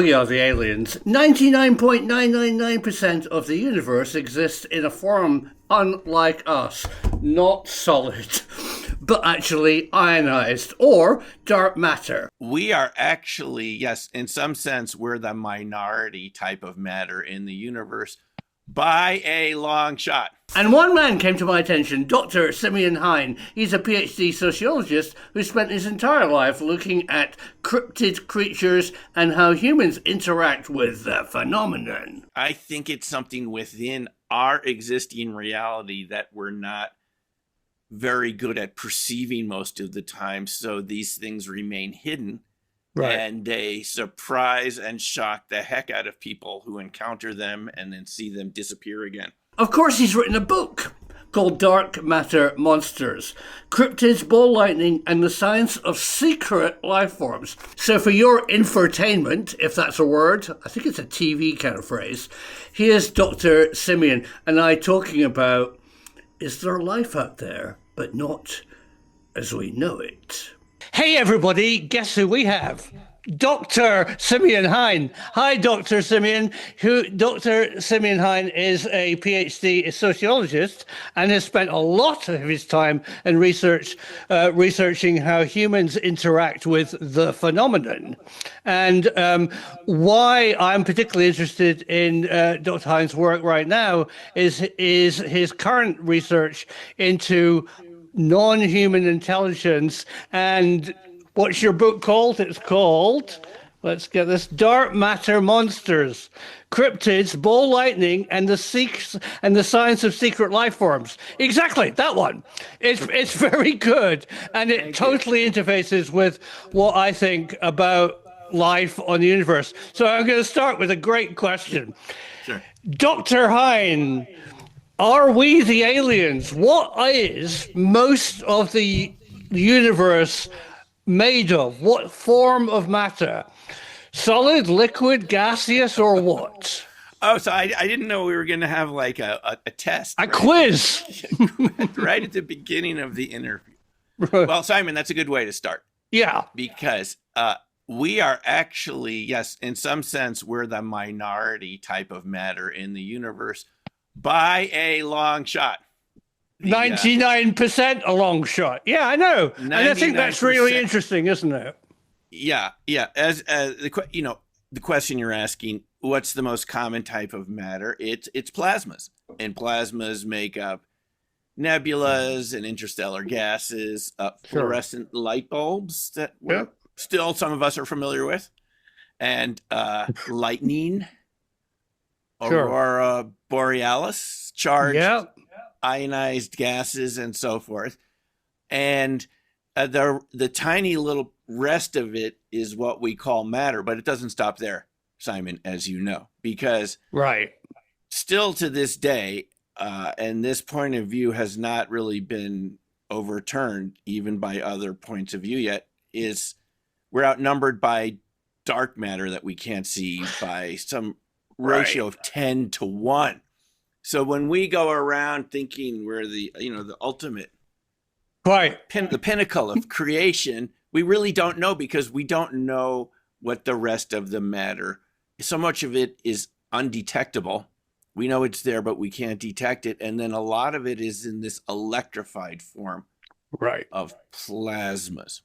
We are the aliens. 99.999% of the universe exists in a form unlike us, not solid, but actually ionized or dark matter. We are actually, yes, in some sense, we're the minority type of matter in the universe by a long shot. And one man came to my attention, Dr. Simeon Hein. He's a Ph.D. sociologist who spent his entire life looking at cryptid creatures and how humans interact with the phenomenon. I think it's something within our existing reality that we're not very good at perceiving most of the time, so these things remain hidden. Right. And they surprise and shock the heck out of people who encounter them and then see them disappear again. Of course, he's written a book called Dark Matter Monsters, Cryptids, Ball Lightning, and the Science of Secret Lifeforms. So for your infotainment, if that's a word, I think it's a TV kind of phrase, here's Dr. Simeon and I talking about, is there life out there, but not as we know it? Hey everybody, guess who we have? Dr. Simeon Hein. Hi, Dr. Simeon. Dr. Simeon Hein is a PhD sociologist and has spent a lot of his time in researching how humans interact with the phenomenon. And why I'm particularly interested in Dr. Hein's work right now is his current research into non-human intelligence. And what's your book called? It's called, let's get this, Dark Matter Monsters, Cryptids, Ball Lightning, and the Science of Secret Lifeforms. Exactly, that one. It's very good, and it totally interfaces with what I think about life on the universe. So I'm going to start with a great question. Sure. Dr. Hein, are we the aliens? What is most of the universe made of? What form of matter? Solid, liquid, gaseous, or what? Oh, so I didn't know we were going to have like a test. A quiz. Right at the beginning of the interview. Well, Simon, that's a good way to start. Yeah. Because we are actually, yes, in some sense, we're the minority type of matter in the universe by a long shot. 99% a long shot. Yeah, I know. And I think that's really interesting, isn't it? Yeah. As the question you're asking, what's the most common type of matter? It's plasmas, and plasmas make up nebulas and interstellar gases, fluorescent light bulbs that still some of us are familiar with, and lightning, aurora borealis, charged ionized gases, and so forth. And the tiny little rest of it is what we call matter, but it doesn't stop there, Simon, as you know, because still to this day, and this point of view has not really been overturned even by other points of view yet, is we're outnumbered by dark matter that we can't see by some ratio of 10 to 1. So when we go around thinking we're the ultimate, the pinnacle of creation, we really don't know, because we don't know what the rest of the matter, so much of it is undetectable. We know it's there, but we can't detect it. And then a lot of it is in this electrified form of plasmas.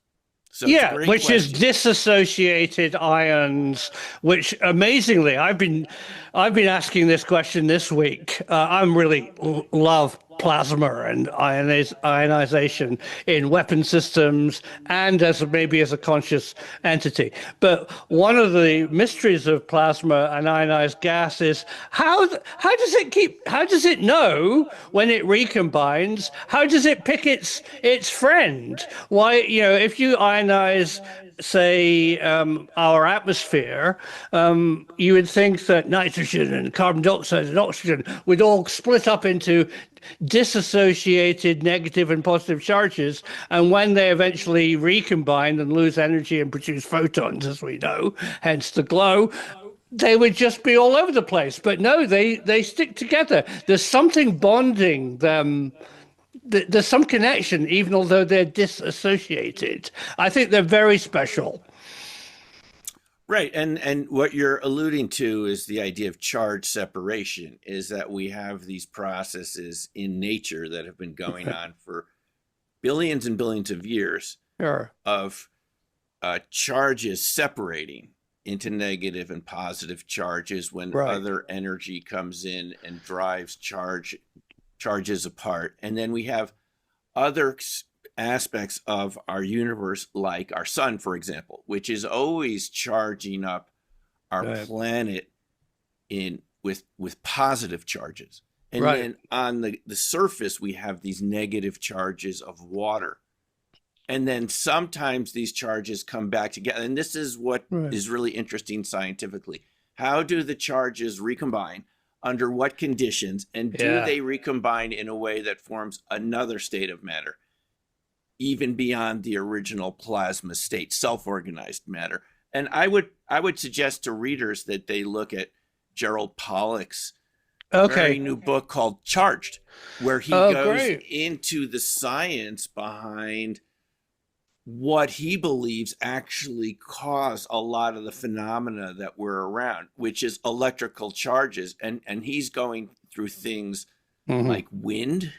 So which is dissociated ions, which amazingly, I've been asking this question this week. I'm really love plasma and ionization in weapon systems and as a conscious entity. But one of the mysteries of plasma and ionized gas is how does it know when it recombines? How does it pick its friend? Why, if you ionize, say, our atmosphere, you would think that nitrogen and carbon dioxide and oxygen would all split up into disassociated negative and positive charges, and when they eventually recombine and lose energy and produce photons, as we know, hence the glow, they would just be all over the place. But no, they stick together. There's something bonding them. There's some connection, even although they're disassociated. I think they're very special. Right. And what you're alluding to is the idea of charge separation, is that we have these processes in nature that have been going on for billions and billions of years of charges separating into negative and positive charges when other energy comes in and drives charges apart. And then we have other aspects of our universe, like our sun, for example, which is always charging up our planet with positive charges. And then on the surface, we have these negative charges of water. And then sometimes these charges come back together. And this is what is really interesting scientifically. How do the charges recombine? Under what conditions? And do they recombine in a way that forms another state of matter, even beyond the original plasma state, self-organized matter? And I would suggest to readers that they look at Gerald Pollack's very new book called Charged, where he goes into the science behind what he believes actually cause a lot of the phenomena that we're around, which is electrical charges. And he's going through things like wind.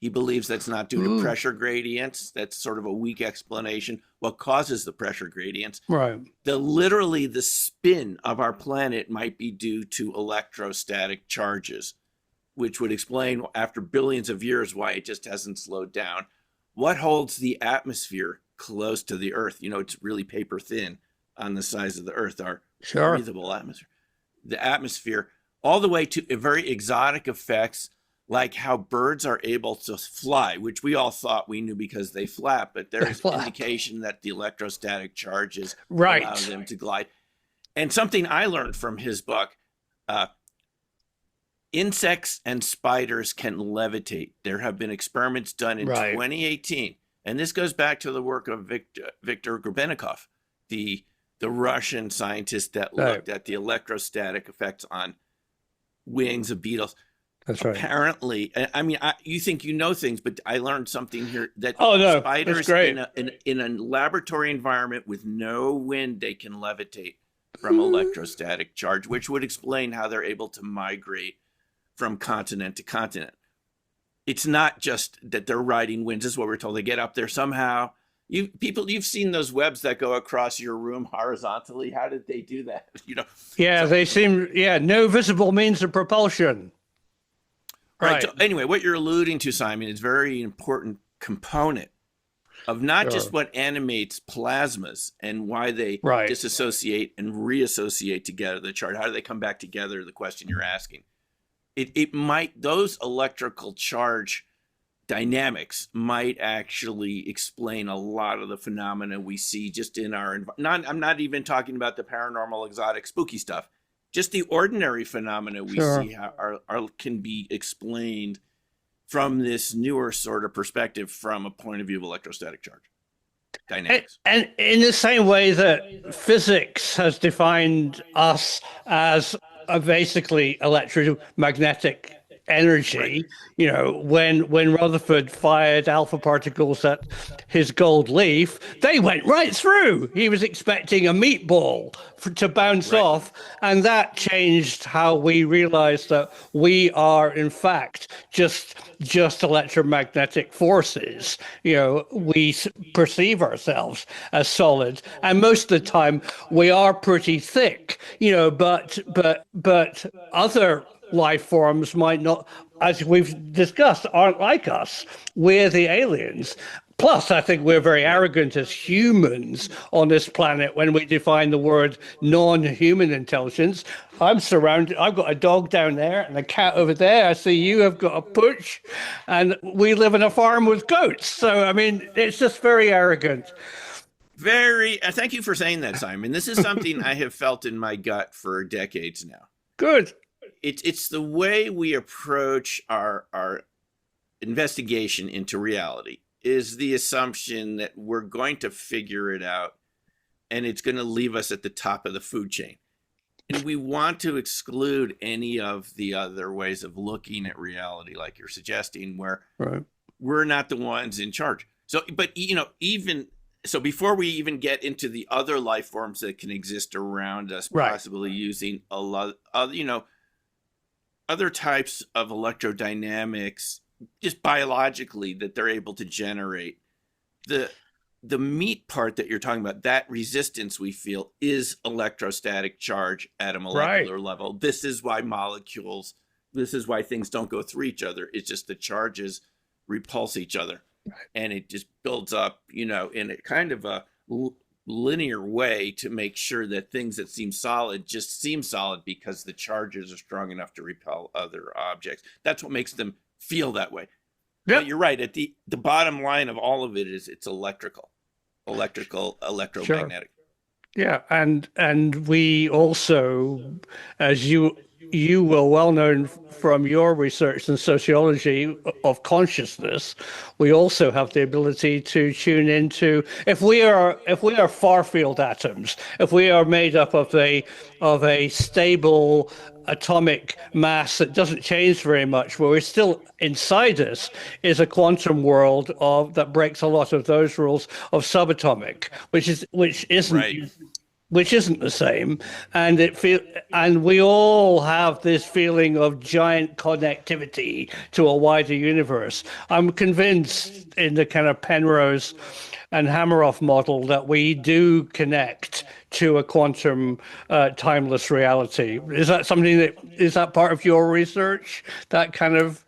He believes that's not due to pressure gradients. That's sort of a weak explanation. What causes the pressure gradients? Right. Literally the spin of our planet might be due to electrostatic charges, which would explain after billions of years why it just hasn't slowed down. What holds the atmosphere close to the Earth? You know, it's really paper thin on the size of the Earth, our breathable atmosphere. The atmosphere, all the way to very exotic effects, like how birds are able to fly, which we all thought we knew because they flap, but there's indication that the electrostatic charges allow them to glide. And something I learned from his book, insects and spiders can levitate. There have been experiments done in 2018. And this goes back to the work of Viktor Grebennikov, the Russian scientist that looked at the electrostatic effects on wings of beetles. That's right. Apparently, I mean, you think you know things, but I learned something here that spiders in a laboratory environment with no wind, they can levitate from electrostatic charge, which would explain how they're able to migrate from continent to continent. It's not just that they're riding winds. This is what we're told. They get up there somehow. You've seen those webs that go across your room horizontally. How did they do that? They seem no visible means of propulsion. Right. So anyway, what you're alluding to, Simon, is a very important component of not just what animates plasmas and why they disassociate and reassociate together, the chart. How do they come back together? The question you're asking. It might, those electrical charge dynamics might actually explain a lot of the phenomena we see just in our environment. I'm not even talking about the paranormal, exotic, spooky stuff. Just the ordinary phenomena we see can be explained from this newer sort of perspective from a point of view of electrostatic charge dynamics. And in the same way that physics has defined us as basically electromagnetic energy, when Rutherford fired alpha particles at his gold leaf, they went right through. He was expecting a meatball to bounce off, and that changed how we realized that we are in fact just electromagnetic forces. We perceive ourselves as solid, and most of the time we are pretty thick, but other life forms might not, as we've discussed, aren't like us. We're the aliens. Plus, I think we're very arrogant as humans on this planet when we define the word non-human intelligence. I'm surrounded. I've got a dog down there and a cat over there. I see you have got a pooch, and we live in a farm with goats. So, I mean, it's just very arrogant. Very. Thank you for saying that, Simon. This is something I have felt in my gut for decades now. Good. It's the way we approach our investigation into reality is the assumption that we're going to figure it out and it's going to leave us at the top of the food chain. And we want to exclude any of the other ways of looking at reality, like you're suggesting, where we're not the ones in charge. So, but, even so before we even get into the other life forms that can exist around us, possibly using a lot of, other types of electrodynamics, just biologically, that they're able to generate. The meat part that you're talking about, that resistance we feel, is electrostatic charge at a molecular level. This is why things don't go through each other. It's just the charges repulse each other. And it just builds up, in a kind of a linear way to make sure that things that seem solid just seem solid because the charges are strong enough to repel other objects. That's what makes them feel that way. Yep. But you're right. At the bottom line of all of it is it's electromagnetic. Yeah, and we also, as you were well known from your research in sociology of consciousness, we also have the ability to tune into, if we are far field atoms, if we are made up of a stable atomic mass that doesn't change very much, but we're still inside us is a quantum world that breaks a lot of those rules of subatomic, which isn't right. Which isn't the same, and we all have this feeling of giant connectivity to a wider universe. I'm convinced in the kind of Penrose and Hameroff model that we do connect to a quantum timeless reality. Is that part of your research, that kind of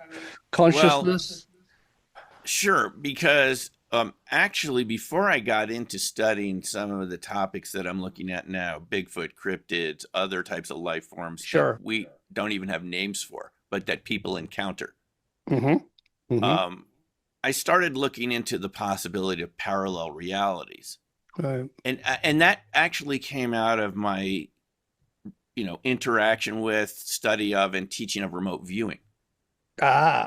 consciousness? Well, sure, because actually, before I got into studying some of the topics that I'm looking at now, Bigfoot, cryptids, other types of life forms that we don't even have names for, but that people encounter, I started looking into the possibility of parallel realities. Right. And that actually came out of my, interaction with, study of, and teaching of remote viewing,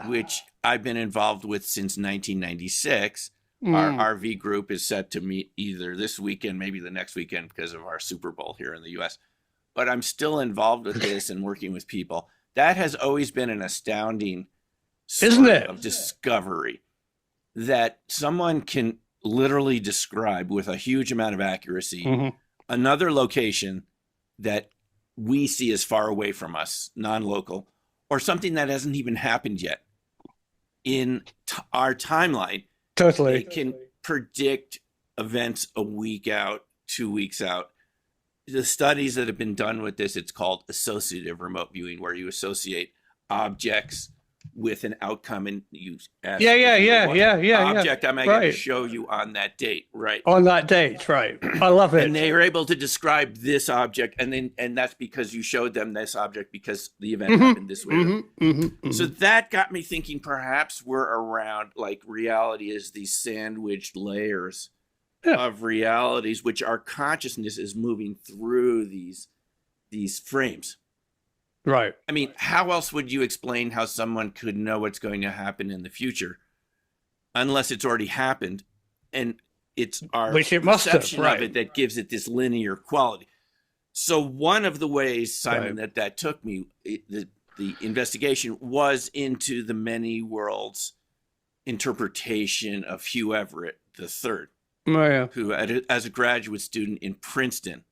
which I've been involved with since 1996. Our RV group is set to meet either this weekend, maybe the next weekend, because of our Super Bowl here in the U.S. But I'm still involved with this and working with people. That has always been an astounding sort of discovery, that someone can literally describe with a huge amount of accuracy another location that we see as far away from us, non-local, or something that hasn't even happened yet in our timeline. Totally. It can predict events a week out, 2 weeks out. The studies that have been done with this, it's called associative remote viewing, where you associate objects with an outcome, and you ask object am I going to show you on that date, right? On that date, right. I love it. And they were able to describe this object, and that's because you showed them this object because the event happened this way. So that got me thinking perhaps we're around, like, reality is these sandwiched layers of realities, which our consciousness is moving through these frames. Right. I mean, how else would you explain how someone could know what's going to happen in the future unless it's already happened? And it's our perception of it that gives it this linear quality. So one of the ways, Simon, that took me, the investigation was into the many worlds interpretation of Hugh Everett III, who, as a graduate student in Princeton,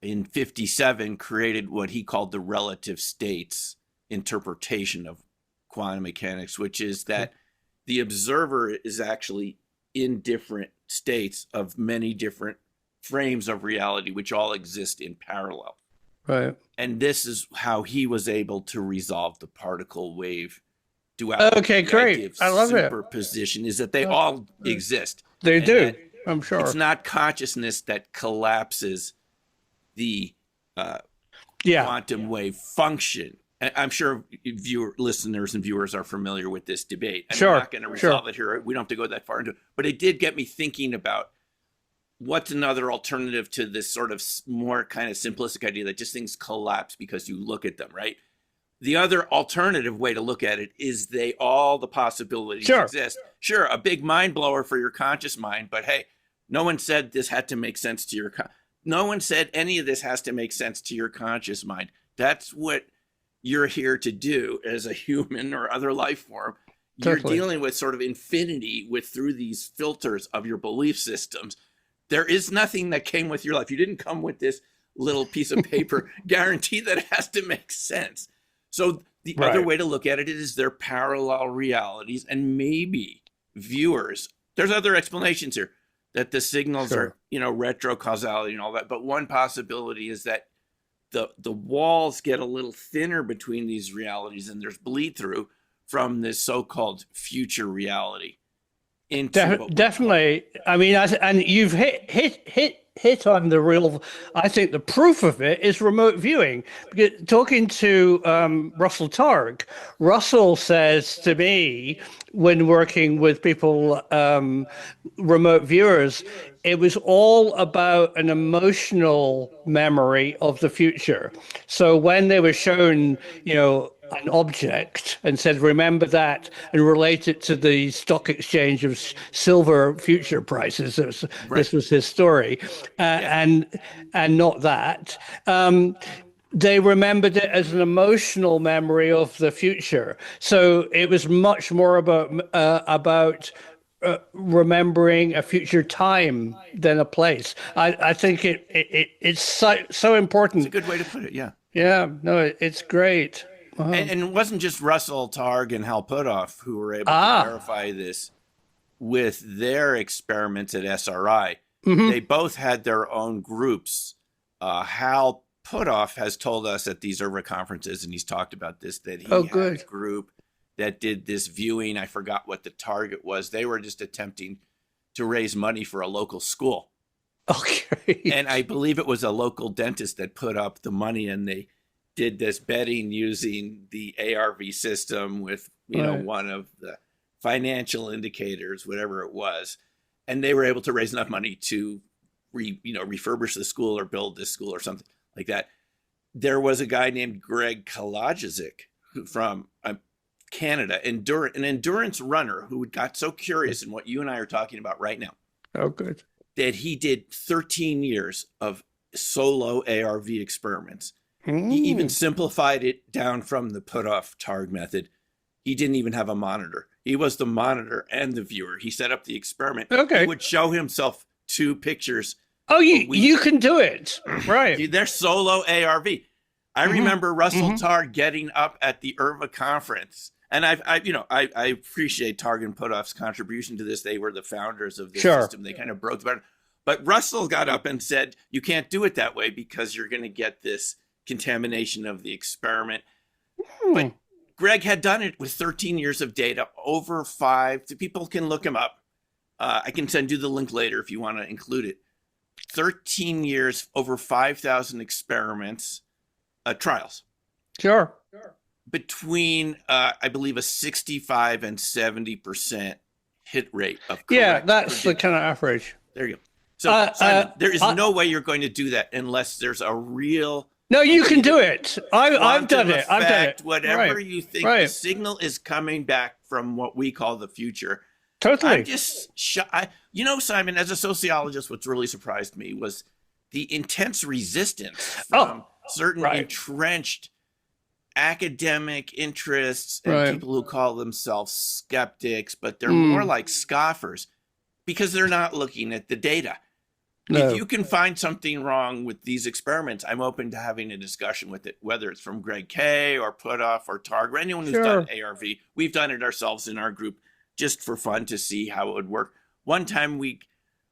in 1957, created what he called the relative states interpretation of quantum mechanics, which is that the observer is actually in different states of many different frames of reality, which all exist in parallel. Right. And this is how he was able to resolve the particle wave duality. Okay, great. I love it. Superposition is that they all exist. They do, I'm sure. It's not consciousness that collapses the quantum wave function. I'm sure listeners and viewers are familiar with this debate. And I'm not going to resolve it here. We don't have to go that far into it. But it did get me thinking about what's another alternative to this sort of more kind of simplistic idea that just things collapse because you look at them, right? The other alternative way to look at it is all the possibilities exist. Sure, a big mind blower for your conscious mind, but hey, no one said this had to make sense to your no one said any of this has to make sense to your conscious mind. That's what you're here to do as a human or other life form. You're Totally. dealing with sort of infinity through these filters of your belief systems. There is nothing that came with your life. You didn't come with this little piece of paper guarantee that it has to make sense. So the other way to look at it is they're parallel realities, and maybe viewers, there's other explanations here, that the signals are, retrocausality and all that. But one possibility is that the walls get a little thinner between these realities, and there's bleed through from this so-called future reality into definitely. I mean, and you've hit on the real. I think the proof of it is remote viewing. Because talking to Russell Targ, Russell says to me when working with people, remote viewers, it was all about an emotional memory of the future. So when they were shown, an object and said, remember that and relate it to the stock exchange of silver future prices. This was his story. And not that. They remembered it as an emotional memory of the future. So it was much more about remembering a future time than a place. I think it's so important. It's a good way to put it, yeah. Yeah, no, it's great. Wow. And it wasn't just Russell Targ and Hal Puthoff who were able to verify this with their experiments at SRI. Mm-hmm. They both had their own groups. Hal Puthoff has told us at these IRVA conferences, and he's talked about this, that he had a group that did this viewing. I forgot what the target was. They were just attempting to raise money for a local school. Okay. And I believe it was a local dentist that put up the money, and they did this betting using the ARV system with, one of the financial indicators, whatever it was. And they were able to raise enough money to, refurbish the school or build this school or something like that. There was a guy named Greg Kalajic from Canada, an endurance runner who got so curious in what you and I are talking about right now. Oh, good. That he did 13 years of solo ARV experiments. He even simplified it down from the Puthoff Targ method. He didn't even have a monitor. He was the monitor and the viewer. He set up the experiment. Okay. He would show himself 2 pictures. Oh, you can do it. Right. They're solo ARV. I remember Russell Targ getting up at the IRVA conference. And I appreciate Targ and Puthoff's contribution to this. They were the founders of this system. They kind of broke the pattern. But Russell got up and said, you can't do it that way because you're going to get this contamination of the experiment. But Greg had done it with 13 years of data, over 5. People can look him up. I can send you the link later if you want to include it. 13 years, over 5,000 experiments, trials. Sure. Between, I believe, a 65 and 70% hit rate of correct. Yeah, that's the kind of average. There you go. So, Simon, there is no way you're going to do that unless there's a real... No, you can do it. I've done it. I've done it. Whatever you think, the signal is coming back from what we call the future. Totally. I'm just Simon, as a sociologist, what's really surprised me was the intense resistance from certain entrenched academic interests and people who call themselves skeptics, but they're more like scoffers because they're not looking at the data. No. If you can find something wrong with these experiments, I'm open to having a discussion with it, whether it's from Greg Kay or Puthoff or Targ or anyone who's done ARV. We've done it ourselves in our group just for fun to see how it would work. One time we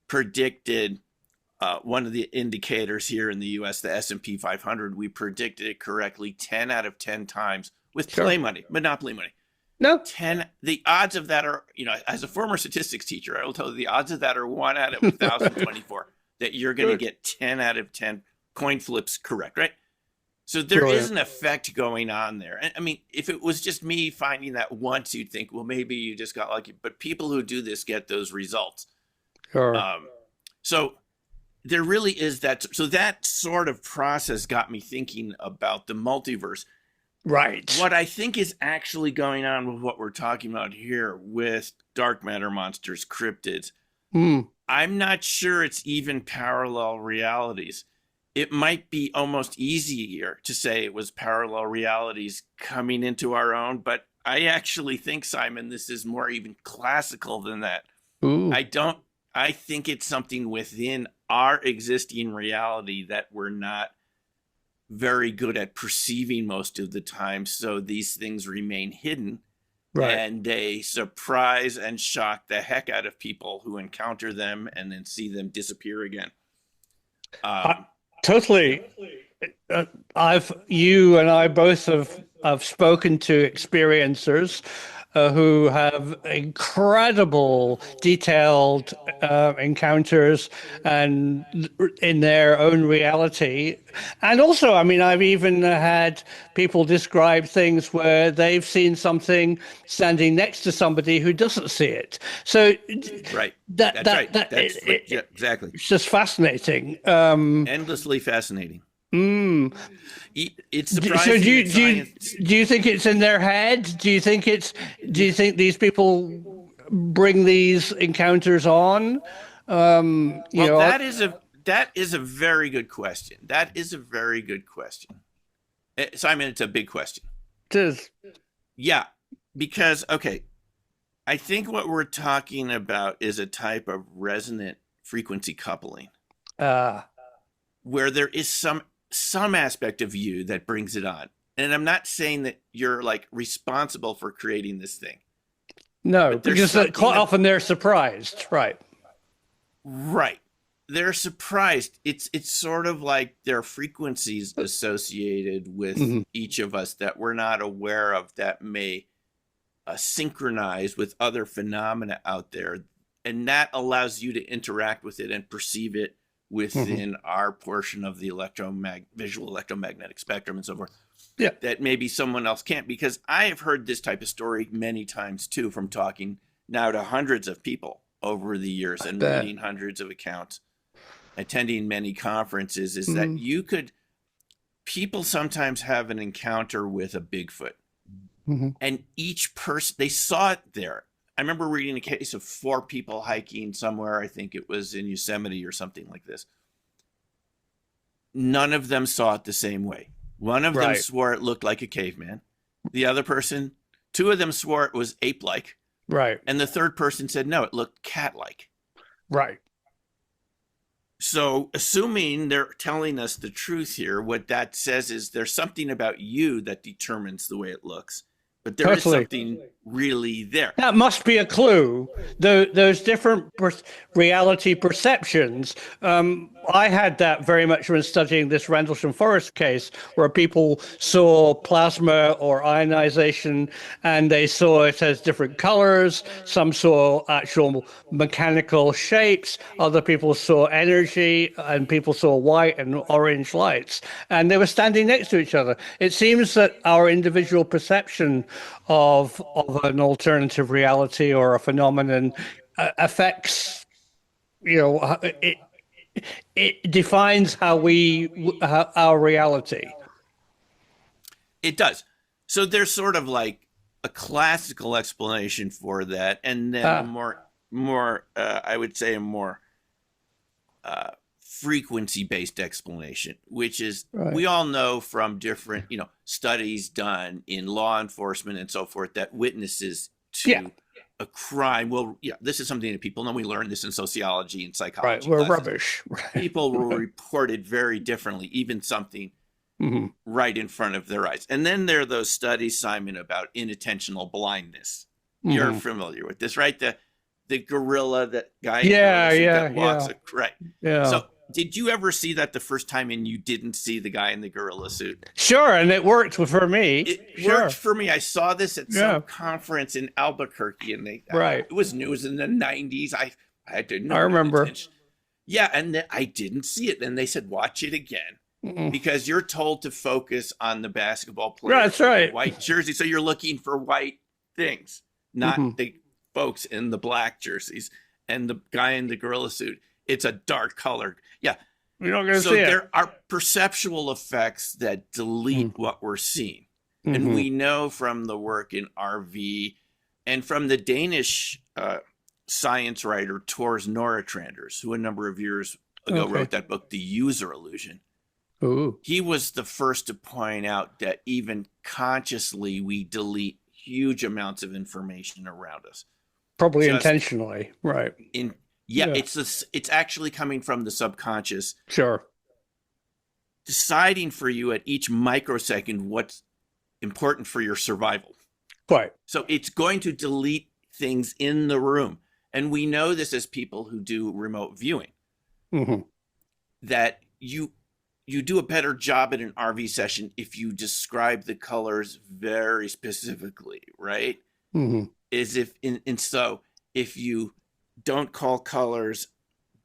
predicted one of the indicators here in the U.S., the S&P 500, we predicted it correctly 10 out of 10 times with play money, monopoly money. No. The odds of that are, as a former statistics teacher, I will tell you the odds of that are 1 out of 1,024. That you're going to get 10 out of 10 coin flips correct, right? So there is an effect going on there. And I mean, if it was just me finding that once, you'd think, well, maybe you just got lucky. But people who do this get those results. Sure. So there really is that. So that sort of process got me thinking about the multiverse. Right. What I think is actually going on with what we're talking about here with dark matter monsters, cryptids, I'm not sure it's even parallel realities. It might be almost easier to say it was parallel realities coming into our own, but I actually think, Simon, this is more even classical than that. Ooh. I think it's something within our existing reality that we're not very good at perceiving most of the time. So these things remain hidden. Right. And they surprise and shock the heck out of people who encounter them and then see them disappear again. Totally. You and I both have spoken to experiencers who have incredible detailed encounters and in their own reality. And also, I mean, I've even had people describe things where they've seen something standing next to somebody who doesn't see it. So right. That's right. Exactly. It's just fascinating. Endlessly fascinating. It's surprising. So do you think it's in their head? Do you think these people bring these encounters on? That is a very good question. Simon, it's a big question. It is. Yeah, because I think what we're talking about is a type of resonant frequency coupling, where there is some aspect of you that brings it on. And I'm not saying that you're like responsible for creating this thing. No, because quite often they're surprised, right? Right. They're surprised. It's sort of like there are frequencies associated with each of us that we're not aware of that may synchronize with other phenomena out there. And that allows you to interact with it and perceive it within our portion of the visual electromagnetic spectrum and so forth. Yeah. That maybe someone else can't, because I have heard this type of story many times too, from talking now to hundreds of people over the years and reading hundreds of accounts, attending many conferences, is that people sometimes have an encounter with a Bigfoot and each person, they saw it there. I remember reading a case of 4 people hiking somewhere. I think it was in Yosemite or something like this. None of them saw it the same way. One of them swore it looked like a caveman. The other person, 2 of them swore it was ape-like. Right. And the third person said, no, it looked cat-like. Right. So assuming they're telling us the truth here, what that says is there's something about you that determines the way it looks. But there is something really there. That must be a clue. Those different reality perceptions. I had that very much when studying this Rendlesham Forest case, where people saw plasma or ionization and they saw it as different colors. Some saw actual mechanical shapes. Other people saw energy, and people saw white and orange lights. And they were standing next to each other. It seems that our individual perception of an alternative reality or a phenomenon affects, it defines how our reality. It does. So there's sort of like a classical explanation for that, and then a more I would say a more frequency-based explanation, which is we all know from different studies done in law enforcement and so forth that witnesses to a crime, this is something that people know. We learn this in sociology and psychology. Right, we're rubbish. People will report it very differently, even something right in front of their eyes. And then there are those studies, Simon, about inattentional blindness. You're familiar with this, right? The gorilla, that guy that walks right. Yeah. So did you ever see that the first time and you didn't see the guy in the gorilla suit? Sure, and it worked for me. It worked for me. I saw this at some conference in Albuquerque, and it was news in the 90s. I had to know. I remember. And then I didn't see it. And they said, watch it again. Because you're told to focus on the basketball player. That's right. White jersey. So you're looking for white things, not the folks in the black jerseys and the guy in the gorilla suit. It's a dark color. Yeah. You're not going to see it. So there are perceptual effects that delete what we're seeing. And we know from the work in RV and from the Danish science writer Tors Noratranders, who a number of years ago wrote that book, The User Illusion. Ooh. He was the first to point out that even consciously we delete huge amounts of information around us. Probably intentionally, right? It's actually coming from the subconscious. Sure. Deciding for you at each microsecond what's important for your survival. Right. So it's going to delete things in the room. And we know this as people who do remote viewing, that you do a better job at an RV session if you describe the colors very specifically, right? So if you don't call colors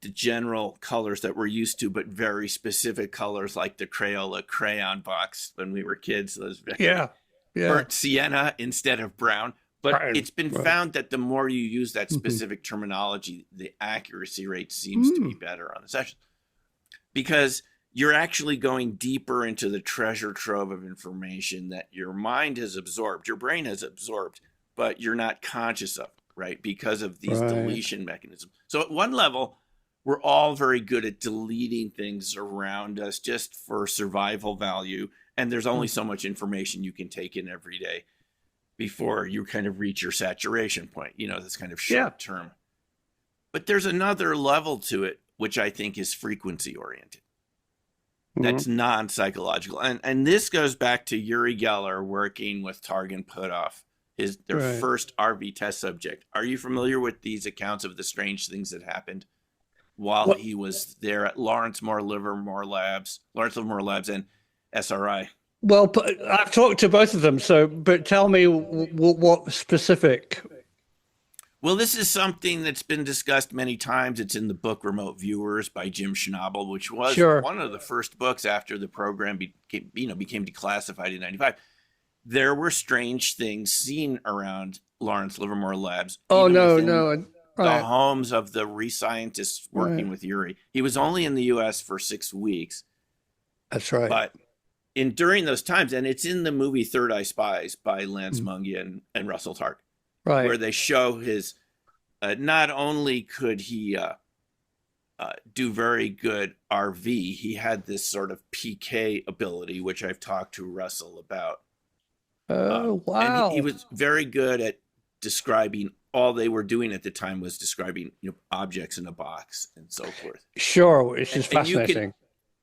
the general colors that we're used to, but very specific colors like the Crayola crayon box when we were kids, those burnt sienna instead of brown. But it's been found that the more you use that specific terminology, the accuracy rate seems to be better on the session, because you're actually going deeper into the treasure trove of information that your mind has absorbed, your brain has absorbed, but you're not conscious of, right? Because of these deletion mechanisms. So at one level, we're all very good at deleting things around us just for survival value. And there's only so much information you can take in every day before you kind of reach your saturation point, this kind of short term. But there's another level to it, which I think is frequency oriented. That's non-psychological. And this goes back to Uri Geller working with Targ and Puthoff, their first RV test subject. Are you familiar with these accounts of the strange things that happened while he was there at Lawrence Livermore Labs and SRI? Well, I've talked to both of them, but tell me what specific. Well, this is something that's been discussed many times. It's in the book Remote Viewers by Jim Schnabel, which was one of the first books after the program became declassified in 95. There were strange things seen around Lawrence Livermore Labs. The homes of the re-scientists working with Uri. He was only in the U.S. for 6 weeks. That's right. But during those times, and it's in the movie Third Eye Spies by Lance Mungia and Russell Targ, where they show his, not only could he do very good RV, he had this sort of PK ability, which I've talked to Russell about. Oh, wow. And he was very good at describing, all they were doing at the time was describing objects in a box and so forth. Sure, which is fascinating.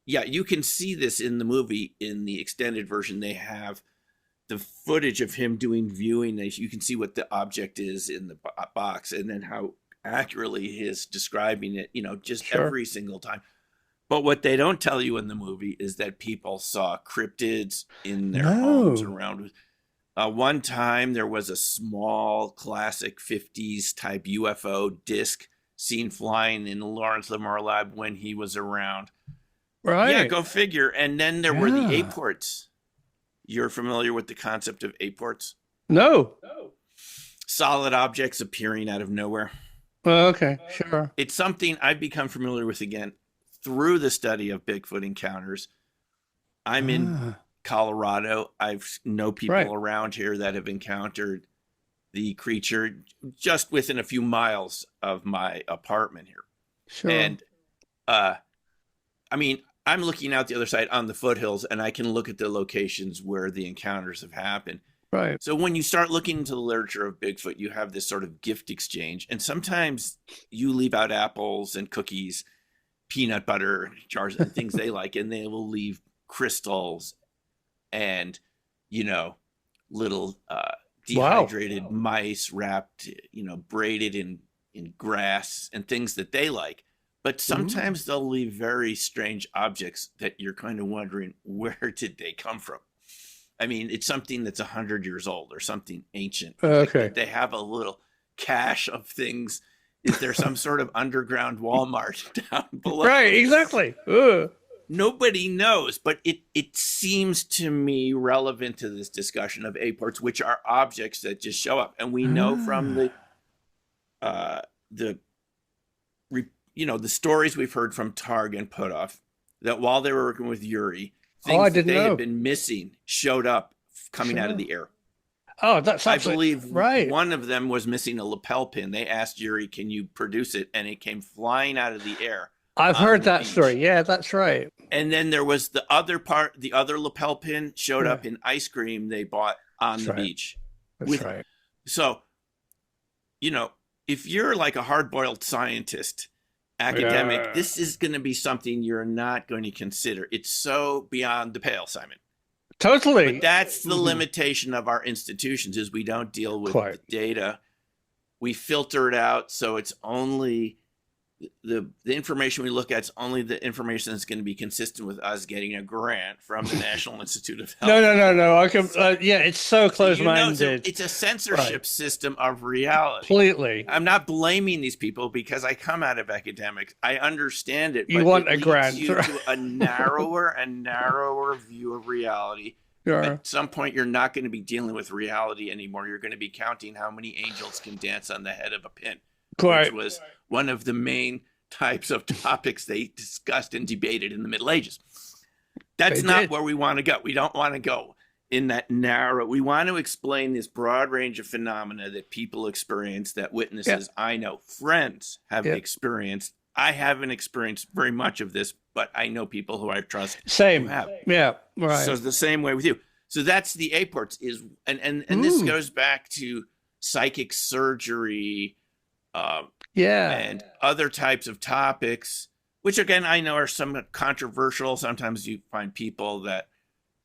You can see this in the movie. In the extended version, they have the footage of him doing viewing. You can see what the object is in the box, and then how accurately he is describing it, every single time. But what they don't tell you in the movie is that people saw cryptids in their homes around. One time there was a small classic 50s type UFO disc seen flying in Lawrence Livermore Lab when he was around. Right. Yeah, go figure. And then there were the aports. You're familiar with the concept of aports? No. Solid objects appearing out of nowhere. Okay, sure. It's something I've become familiar with again through the study of Bigfoot encounters. I'm in Colorado. I know people around here that have encountered the creature just within a few miles of my apartment here. Sure. And I'm looking out the other side on the foothills, and I can look at the locations where the encounters have happened. Right. So when you start looking into the literature of Bigfoot, you have this sort of gift exchange. And sometimes you leave out apples and cookies, peanut butter jars, and things they like, and they will leave crystals and, little dehydrated mice wrapped, braided in grass and things that they like. But sometimes they'll leave very strange objects that you're kind of wondering, where did they come from? I mean, it's something that's 100 years old or something ancient. Okay. Like they have a little cache of things. Is there some sort of underground Walmart down below? Right, exactly. Ugh. Nobody knows, but it seems to me relevant to this discussion of aports, which are objects that just show up. And we know from the stories we've heard from Targ and Puthoff that while they were working with Uri, things that they had been missing showed up coming out of the air. Oh, that's I believe one of them was missing a lapel pin. They asked Uri, can you produce it? And it came flying out of the air. I've heard that story. Yeah, that's right. And then there was the other part, the other lapel pin showed up in ice cream they bought on the beach. That's right. So, if you're like a hard-boiled scientist, academic, this is going to be something you're not going to consider. It's so beyond the pale, Simon. Totally. But that's the limitation of our institutions, is we don't deal with the data. We filter it out, so it's only the information we look at is only the information that's going to be consistent with us getting a grant from the National Institute of Health. No. I can. It's so close-minded. It's a censorship system of reality. Completely. I'm not blaming these people because I come out of academics. I understand it. You want a grant to a narrower and narrower view of reality. Sure. At some point, you're not going to be dealing with reality anymore. You're going to be counting how many angels can dance on the head of a pin. Which was one of the main types of topics they discussed and debated in the Middle Ages. That's not where we want to go. We don't want to go in that narrow. We want to explain this broad range of phenomena that people experience, that witnesses I know, friends have experienced. I haven't experienced very much of this, but I know people who I trust who have. Yeah, right. So it's the same way with you. So that's the aports and this goes back to psychic surgery, and other types of topics, which again I know are somewhat controversial. Sometimes you find people that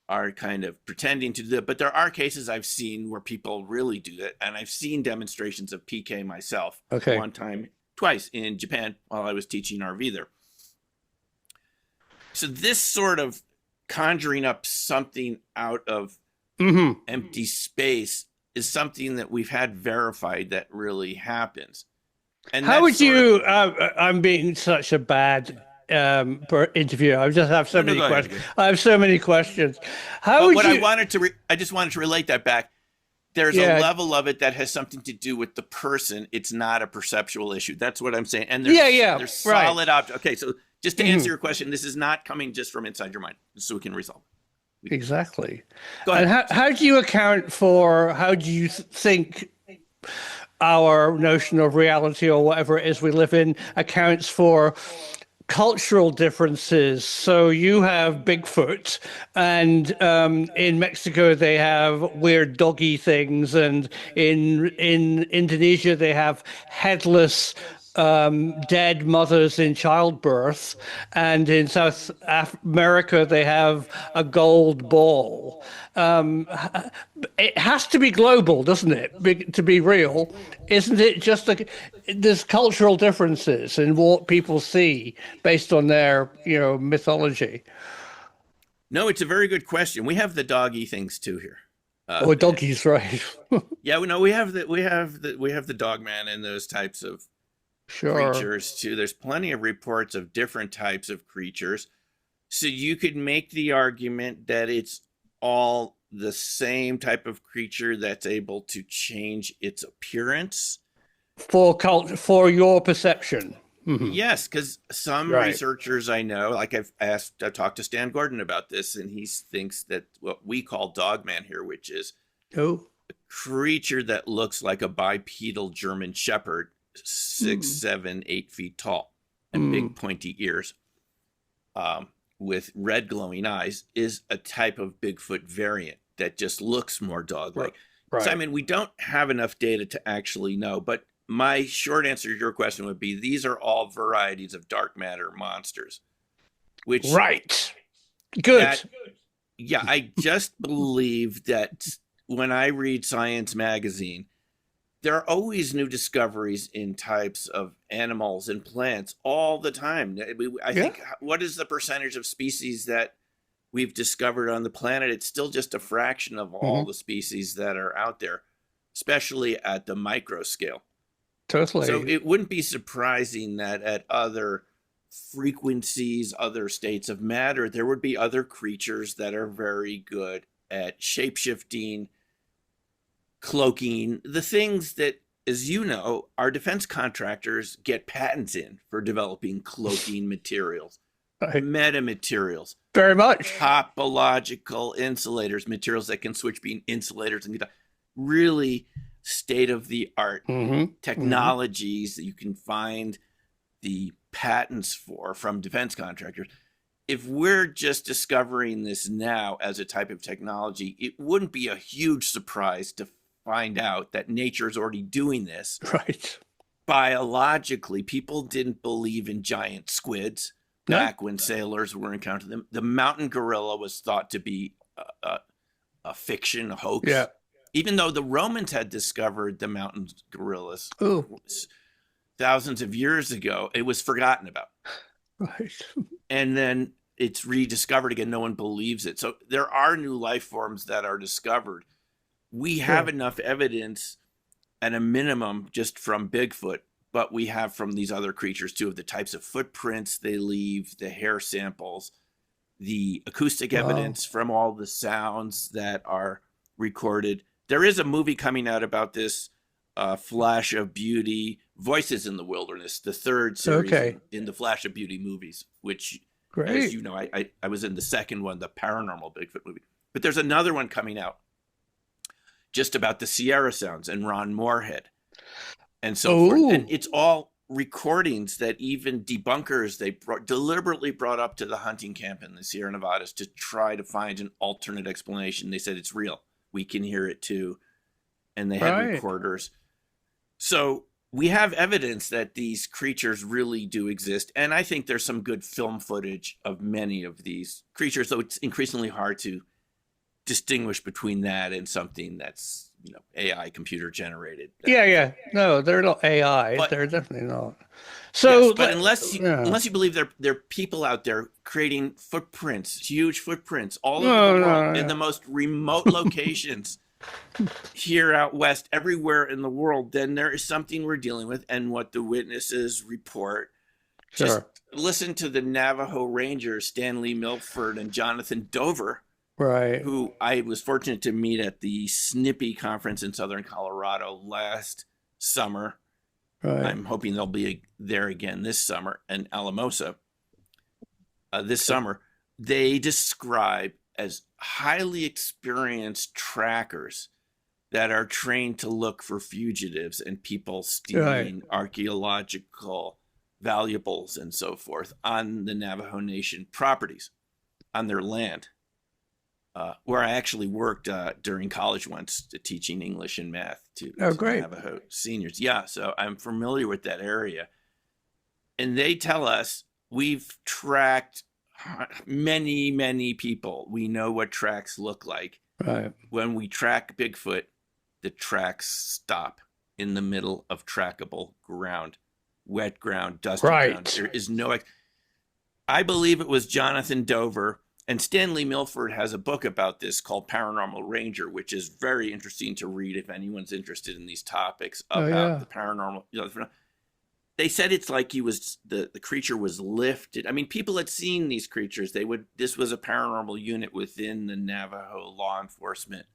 are kind of pretending to do that, but there are cases I've seen where people really do that, and I've seen demonstrations of PK myself. Twice in Japan while I was teaching RV there. So this sort of conjuring up something out of empty space is something that we've had verified that really happens. And how would you? I'm being such a bad interview. I just have so many questions. I have so many questions. How would you? I just wanted to relate that back. There's a level of it that has something to do with the person. It's not a perceptual issue. That's what I'm saying. And there's solid object. Okay, so just to answer your question, this is not coming just from inside your mind, so we can resolve it. Exactly. Go ahead. And how do you account for? How do you think our notion of reality, or whatever it is we live in, accounts for cultural differences? So you have Bigfoot, and in Mexico they have weird doggy things, and in Indonesia they have headless dead mothers in childbirth, and in South America they have a gold ball. It has to be global, doesn't it, to be real? Isn't it just there's cultural differences in what people see based on their mythology? No, it's a very good question. We have the doggy things too here. Doggies, right? Yeah, no, we have the dog man and those types of creatures too. There's plenty of reports of different types of creatures. So you could make the argument that it's all the same type of creature that's able to change its appearance for your perception. Mm-hmm. Yes, because some researchers I know, like I've talked to Stan Gordon about this, and he thinks that what we call dogman here, which is a creature that looks like a bipedal German shepherd, 6, 7, 8 feet tall, and big pointy ears, with red glowing eyes, is a type of Bigfoot variant that just looks more dog-like. Right. Simon, we don't have enough data to actually know, but my short answer to your question would be these are all varieties of dark matter monsters. Which Good. I just believe that when I read Science magazine, there are always new discoveries in types of animals and plants all the time. I think, what is the percentage of species that we've discovered on the planet? It's still just a fraction of all the species that are out there, especially at the micro scale. Totally. So it wouldn't be surprising that at other frequencies, other states of matter, there would be other creatures that are very good at shape-shifting, cloaking, the things that, as you know, our defense contractors get patents in for developing cloaking materials, metamaterials. Very much. Topological insulators, materials that can switch between insulators and really state-of-the-art technologies that you can find the patents for from defense contractors. If we're just discovering this now as a type of technology, it wouldn't be a huge surprise to find out that nature is already doing this. Right. Biologically, people didn't believe in giant squids back when sailors were encountering them. The mountain gorilla was thought to be a fiction, a hoax. Yeah. Even though the Romans had discovered the mountain gorillas thousands of years ago, it was forgotten about. Right. And then it's rediscovered again. No one believes it. So there are new life forms that are discovered. We have enough evidence at a minimum just from Bigfoot, but we have from these other creatures too, of the types of footprints they leave, the hair samples, the acoustic evidence from all the sounds that are recorded. There is a movie coming out about this, Flash of Beauty, Voices in the Wilderness, the third series in the Flash of Beauty movies, which, as you know, I was in the second one, the paranormal Bigfoot movie. But there's another one coming out just about the Sierra Sounds and Ron Moorhead and so forth. And it's all recordings that even debunkers deliberately brought up to the hunting camp in the Sierra Nevadas to try to find an alternate explanation. They said it's real. We can hear it too. And they had recorders. So we have evidence that these creatures really do exist. And I think there's some good film footage of many of these creatures, though it's increasingly hard to distinguish between that and something that's, AI computer generated. No, they're not AI. But they're definitely not. So, but unless you believe there are people out there creating footprints, huge footprints all over the world in the most remote locations here out west, everywhere in the world, then there is something we're dealing with. And what the witnesses report, just listen to the Navajo Rangers, Stanley Milford and Jonathan Dover, who I was fortunate to meet at the Snippy conference in Southern Colorado last summer. I'm hoping they'll be there again this summer, and Alamosa this summer. They describe as highly experienced trackers that are trained to look for fugitives and people stealing archaeological valuables and so forth on the Navajo Nation properties, on their land, where I actually worked during college once, teaching English and math to Navajo seniors. So I'm familiar with that area. And they tell us we've tracked many, many people. We know what tracks look like. When we track Bigfoot, the tracks stop in the middle of trackable ground, wet ground, dusty ground. There is no. I believe it was Jonathan Dover, and Stanley Milford has a book about this called Paranormal Ranger, which is very interesting to read if anyone's interested in these topics about the paranormal. They said it's like the creature was lifted. I mean, people had seen these creatures. This was a paranormal unit within the Navajo law enforcement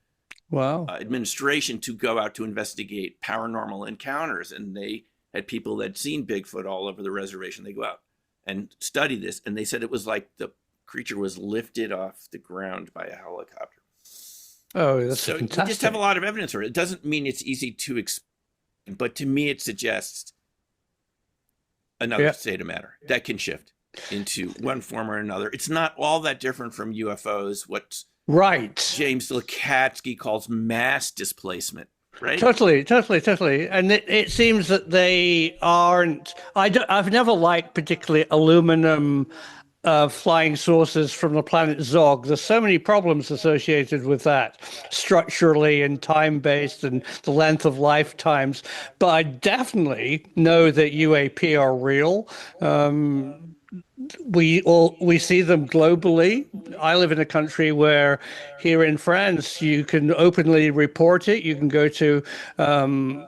administration to go out to investigate paranormal encounters. And they had people that had seen Bigfoot all over the reservation. They go out and study this. And they said it was like the creature was lifted off the ground by a helicopter. Oh, that's fantastic. We just have a lot of evidence for it. It doesn't mean it's easy to explain, but to me it suggests another state of matter that can shift into one form or another. It's not all that different from UFOs, what James Lukatsky calls mass displacement, right? Totally. And it seems that they aren't. I've never liked particularly aluminum flying saucers from the planet Zog. There's so many problems associated with that, structurally and time-based and the length of lifetimes. But I definitely know that UAP are real. We see them globally. I live in a country where here in France, you can openly report it. You can go to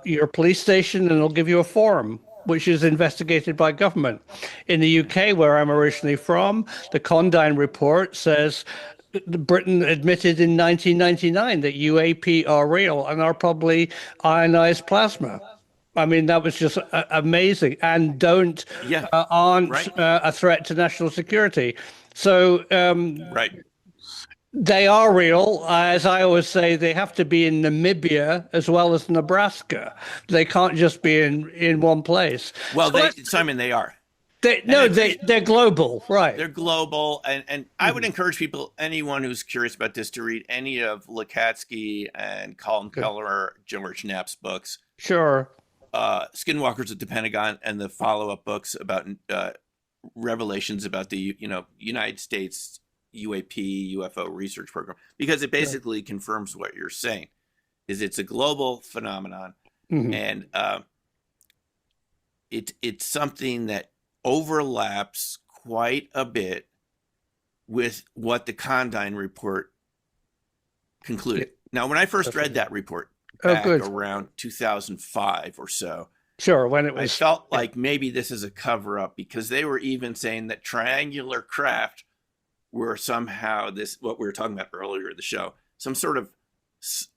your police station and they'll give you a form, which is investigated by government. In the UK, where I'm originally from, the Condign report says Britain admitted in 1999 that UAP are real and are probably ionized plasma. I mean, that was just amazing, and aren't a threat to national security. So they are real. As I always say, they have to be in Namibia as well as Nebraska. They can't just be in one place. Well, Simon, they are. They're global, right? They're global, and I would encourage people, anyone who's curious about this, to read any of Lakatsky and Colin Keller, George Knapp's books. Sure. Skinwalkers at the Pentagon, and the follow-up books about revelations about the United States UAP UFO research program, because it basically confirms what you're saying. Is it's a global phenomenon, and it's something that overlaps quite a bit with what the Condine report concluded. Now, when I first read that report back around 2005 or so, sure, when it was, I felt like maybe this is a cover-up, because they were even saying that triangular craft were somehow what we were talking about earlier in the show, some sort of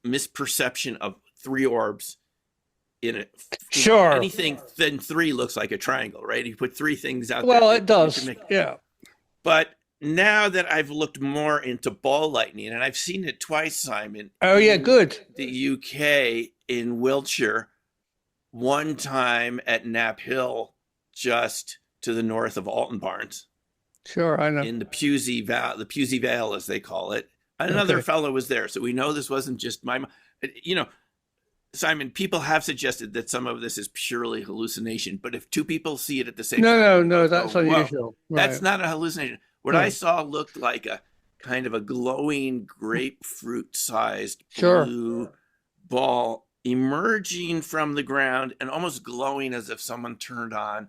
misperception of three orbs in it. Sure. Anything than three looks like a triangle, right? You put three things out there. Well, it does. Yeah. But now that I've looked more into ball lightning, and I've seen it twice, Simon. Oh, yeah, good. The UK in Wiltshire, one time at Knapp Hill, just to the north of Alton Barnes. Sure, I know. In the Pewsey Vale, as they call it. Another fellow was there, so we know this wasn't just Simon, people have suggested that some of this is purely hallucination, but if two people see it at the same time... No, that's unusual. Right. That's not a hallucination. What I saw looked like a kind of a glowing grapefruit-sized blue ball emerging from the ground and almost glowing as if someone turned on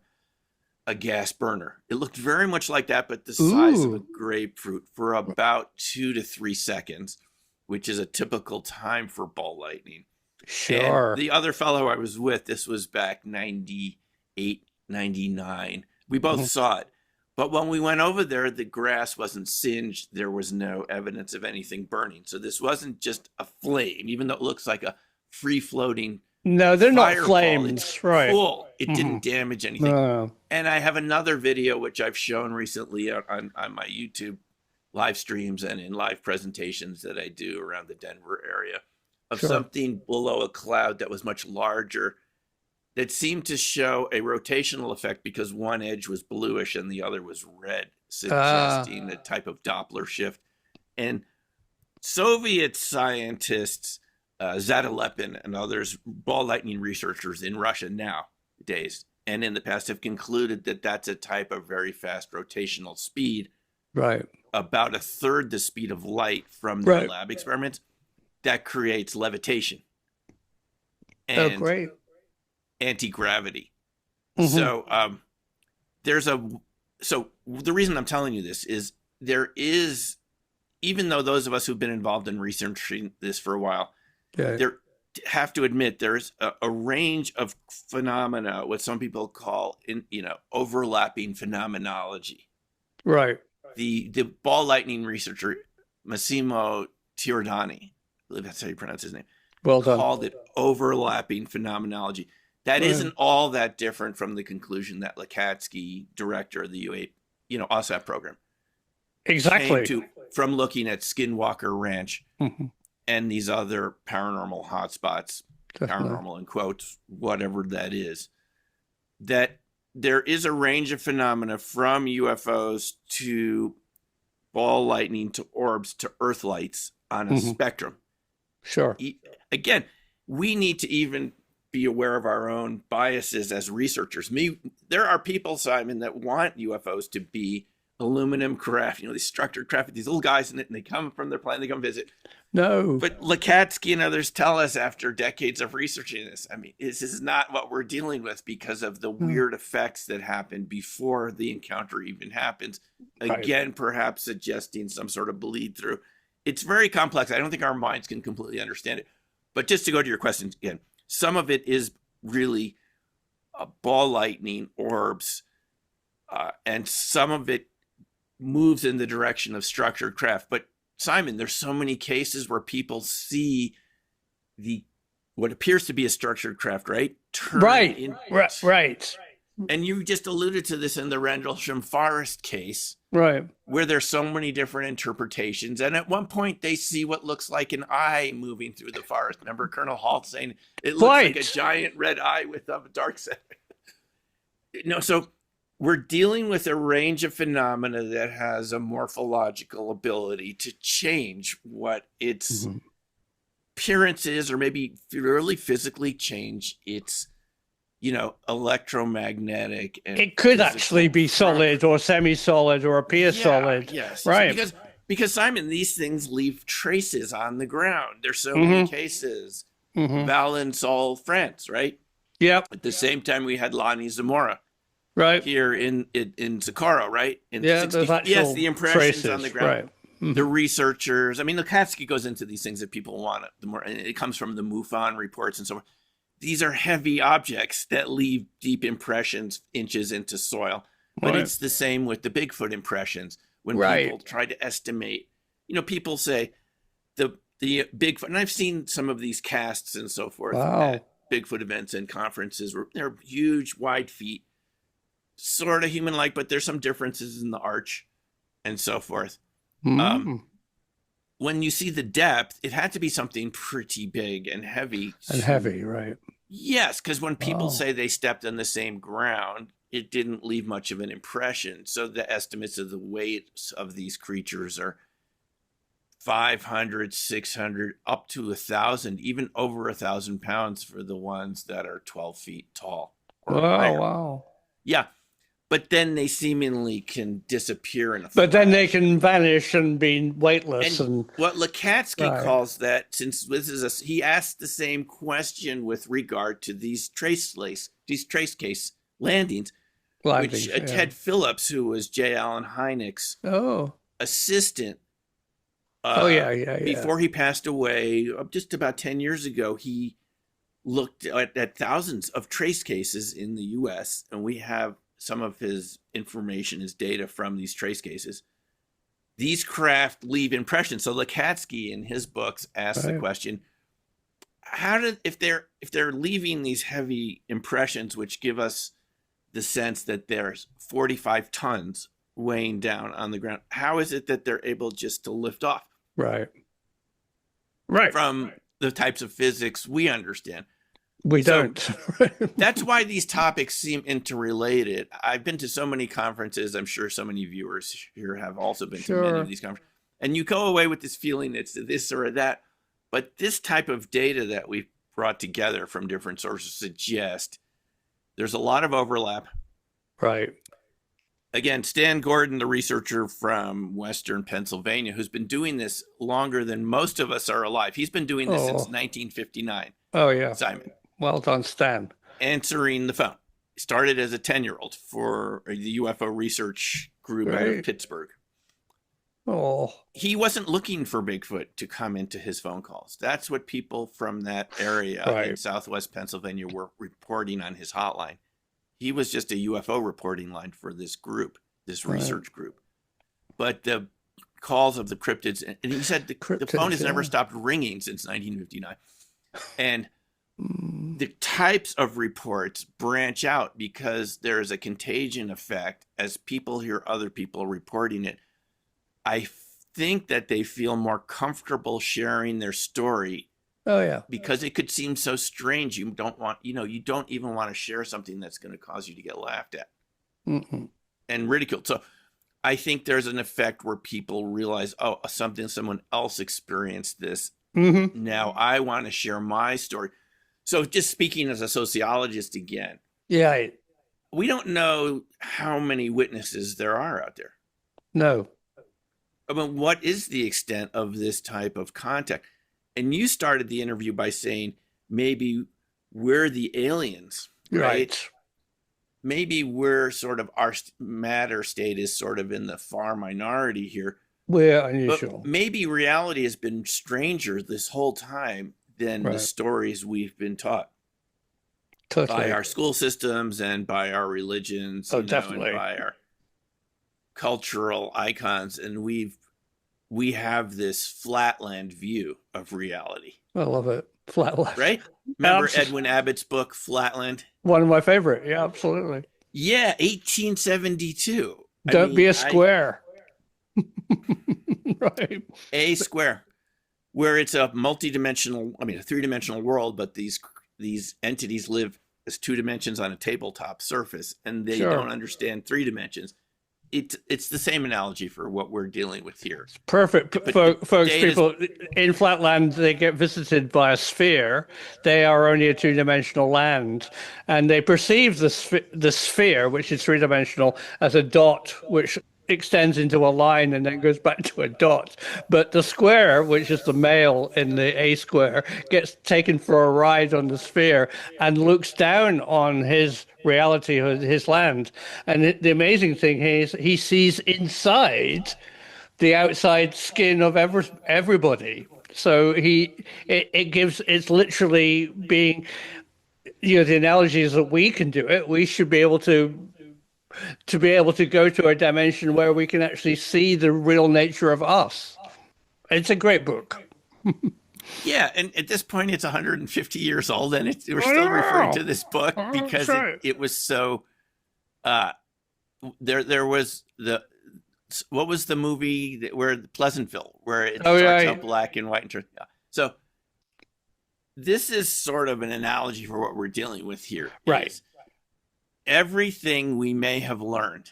a gas burner. It looked very much like that, but the size of a grapefruit, for about 2 to 3 seconds, which is a typical time for ball lightning. Sure. And the other fellow I was with, this was back 98, 99. We both saw it. But when we went over there, the grass wasn't singed. There was no evidence of anything burning. So this wasn't just a flame, even though it looks like a free-floating... No, they're not flames. It's right. Cool. It didn't damage anything. No. And I have another video, which I've shown recently on my YouTube live streams and in live presentations that I do around the Denver area, of something below a cloud that was much larger, that seemed to show a rotational effect because one edge was bluish and the other was red, suggesting a type of Doppler shift. And Soviet scientists, Zadalepin and others, ball lightning researchers in Russia nowadays and in the past, have concluded that that's a type of very fast rotational speed, right? About a third the speed of light from the lab experiments, that creates levitation and anti-gravity. So so the reason I'm telling you this is there is, even though those of us who've been involved in researching this for a while, there have to admit there's a range of phenomena, what some people call overlapping phenomenology. Right. The ball lightning researcher Massimo Tiordani, I believe that's how you pronounce his name, well done, called it overlapping phenomenology. That isn't all that different from the conclusion that Lakatsky, director of the UAP, OSAP program, came to from looking at Skinwalker Ranch and these other paranormal hotspots, paranormal in quotes, whatever that is, that there is a range of phenomena from UFOs to ball lightning to orbs to Earth lights on a spectrum. Sure. Again, we need to even be aware of our own biases as researchers. There are people, Simon, that want UFOs to be aluminum craft, these structured craft with these little guys in it, and they come from their planet, they come visit. No. But Lakatsky and others tell us after decades of researching this, this is not what we're dealing with because of the weird effects that happen before the encounter even happens. Again, perhaps suggesting some sort of bleed through. It's very complex. I don't think our minds can completely understand it. But just to go to your question again, some of it is really ball lightning, orbs, and some of it moves in the direction of structured craft. But Simon, there's so many cases where people see what appears to be a structured craft, right? Right. And you just alluded to this in the Rendlesham Forest case, right? Where there's so many different interpretations. And at one point, they see what looks like an eye moving through the forest. Remember Colonel Halt saying it looks like a giant red eye with a dark center. So we're dealing with a range of phenomena that has a morphological ability to change what its appearance is, or maybe really physically change its, electromagnetic. And it could actually be solid or semi-solid or appear solid. Yes. Right. Because Simon, these things leave traces on the ground. There's so many cases. Valençol, France, right? Yep. At the same time, we had Lani Zamora. Right. Here in Socorro, right? Yes, the impressions traces, on the ground. Right. The researchers. I mean, Lukatsky goes into these things that people want. And it comes from the MUFON reports and so on. These are heavy objects that leave deep impressions inches into soil. But it's the same with the Bigfoot impressions. When people try to estimate, people say the Bigfoot, and I've seen some of these casts and so forth at Bigfoot events and conferences where they're huge, wide feet, sort of human-like, but there's some differences in the arch and so forth. When you see the depth, it had to be something pretty big and heavy. And heavy, right? Yes, because when people say they stepped on the same ground, it didn't leave much of an impression. So the estimates of the weights of these creatures are 500, 600, up to 1,000, even over 1,000 pounds for the ones that are 12 feet tall. Wow. Yeah. But then they seemingly can disappear in a flash. But then they can vanish and be weightless. And what Lukatsky calls that, since this is he asked the same question with regard to these trace case landings, which Ted Phillips, who was J. Allen Hynek's assistant, before he passed away, just about 10 years ago, he looked at thousands of trace cases in the U.S., and we have some of his information, his data from these trace cases. These craft leave impressions. So Lukatsky in his books asks the question, if they're leaving these heavy impressions, which give us the sense that there's 45 tons weighing down on the ground, how is it that they're able just to lift off? Right. From the types of physics we understand. We don't. That's why these topics seem interrelated. I've been to so many conferences. I'm sure so many viewers here have also been to many of these conferences. And you go away with this feeling it's this or that. But this type of data that we've brought together from different sources suggest there's a lot of overlap. Right. Again, Stan Gordon, the researcher from Western Pennsylvania, who's been doing this longer than most of us are alive. He's been doing this since 1959. Oh, yeah. Simon. Well done, Stan. Answering the phone. He started as a 10-year-old for the UFO research group out of Pittsburgh. He wasn't looking for Bigfoot to come into his phone calls. That's what people from that area in Southwest Pennsylvania were reporting on his hotline. He was just a UFO reporting line for this group, this research group. But the calls of the cryptids, and he said the phone has never stopped ringing since 1959. And the types of reports branch out because there's a contagion effect as people hear other people reporting it. I think that they feel more comfortable sharing their story. Oh, yeah. Because it could seem so strange. You don't even want to share something that's going to cause you to get laughed at and ridiculed. So I think there's an effect where people realize, someone else experienced this. Now I want to share my story. So just speaking as a sociologist again, we don't know how many witnesses there are out there. No. I mean, what is the extent of this type of contact? And you started the interview by saying maybe we're the aliens, right? Maybe we're sort of, our matter state is sort of in the far minority here. We're unusual. But maybe reality has been stranger this whole time than the stories we've been taught by our school systems and by our religions, definitely, and by our cultural icons. And we have this flatland view of reality. I love it. Flatland. Right? Remember Edwin Abbott's book, Flatland? One of my favorite. Yeah, absolutely. Yeah, 1872. Don't be a square. Right. A square, where it's a multi-dimensional, a three-dimensional world, but these entities live as 2 dimensions on a tabletop surface, and they Sure. don't understand 3 dimensions. It's the same analogy for what we're dealing with here. Perfect. Folks, people in Flatland, they get visited by a sphere. They are only a 2-dimensional land, and they perceive the sphere, which is 3-dimensional, as a dot, which extends into a line and then goes back to a dot. But the square, which is the male in the A square, gets taken for a ride on the sphere and looks down on his reality, his land. And the amazing thing is he sees inside the outside skin of everybody. So it's literally being, the analogy is that we can do it. We should be able to be able to go to a dimension where we can actually see the real nature of us. It's a great book. Yeah, and at this point, it's 150 years old, and we're still referring to this book because it was so. There was what was the movie where Pleasantville, where it starts out black and white and turns. Yeah. So this is sort of an analogy for what we're dealing with here. Right. Everything we may have learned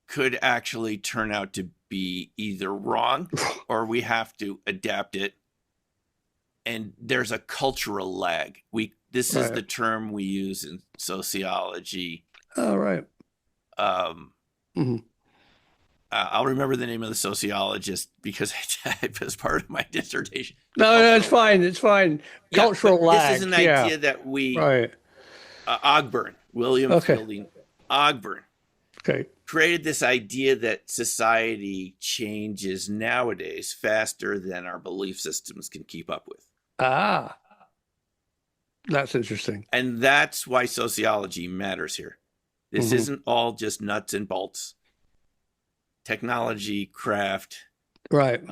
could actually turn out to be either wrong or we have to adapt it. And there's a cultural lag. This is the term we use in sociology. Oh, right. I'll remember the name of the sociologist because it was part of my dissertation. No, it's fine. It's fine. Cultural lag. This is an idea that we... Ogburn. William Fielding Ogburn created this idea that society changes nowadays faster than our belief systems can keep up with. That's interesting. And that's why sociology matters here. This isn't all just nuts and bolts. Technology, craft, right?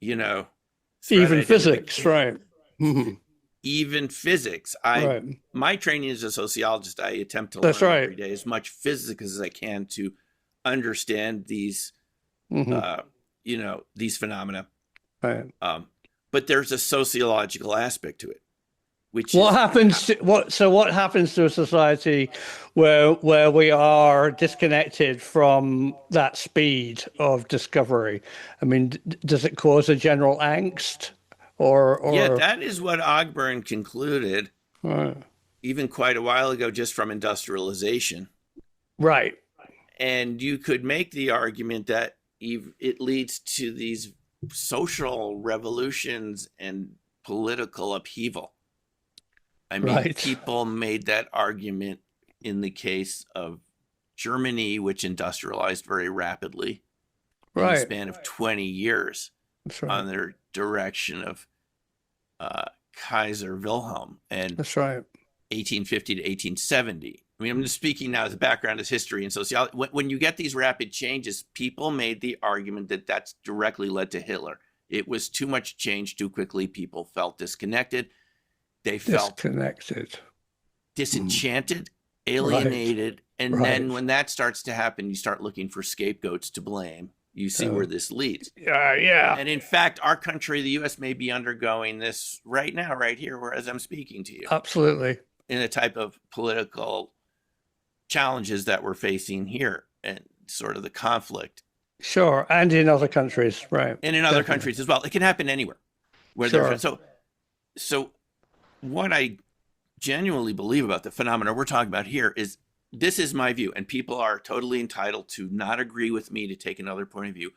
Even physics, right? Even physics. My training as a sociologist, I attempt to learn every day as much physics as I can to understand these, these phenomena. Right. But there's a sociological aspect to it, which what happens to a society where we are disconnected from that speed of discovery? I mean, does it cause a general angst? Yeah, that is what Ogburn concluded even quite a while ago, just from industrialization. Right. And you could make the argument that it leads to these social revolutions and political upheaval. I mean, people made that argument in the case of Germany, which industrialized very rapidly in the span of 20 years. On their direction of Kaiser Wilhelm and 1850 to 1870. I mean, I'm just speaking now as a background as history and sociology. When you get these rapid changes, people made the argument that that's directly led to Hitler. It was too much change too quickly. People felt disconnected. They felt disenchanted, alienated. And then when that starts to happen, you start looking for scapegoats to blame. You see where this leads. Yeah. And in fact, our country, the U.S., may be undergoing this right now, right here, whereas I'm speaking to you. Absolutely. In the type of political challenges that we're facing here and sort of the conflict. Sure. And in other countries, right. And in other countries as well. It can happen anywhere. So what I genuinely believe about the phenomena we're talking about here is, this is my view, and people are totally entitled to not agree with me, to take another point of view.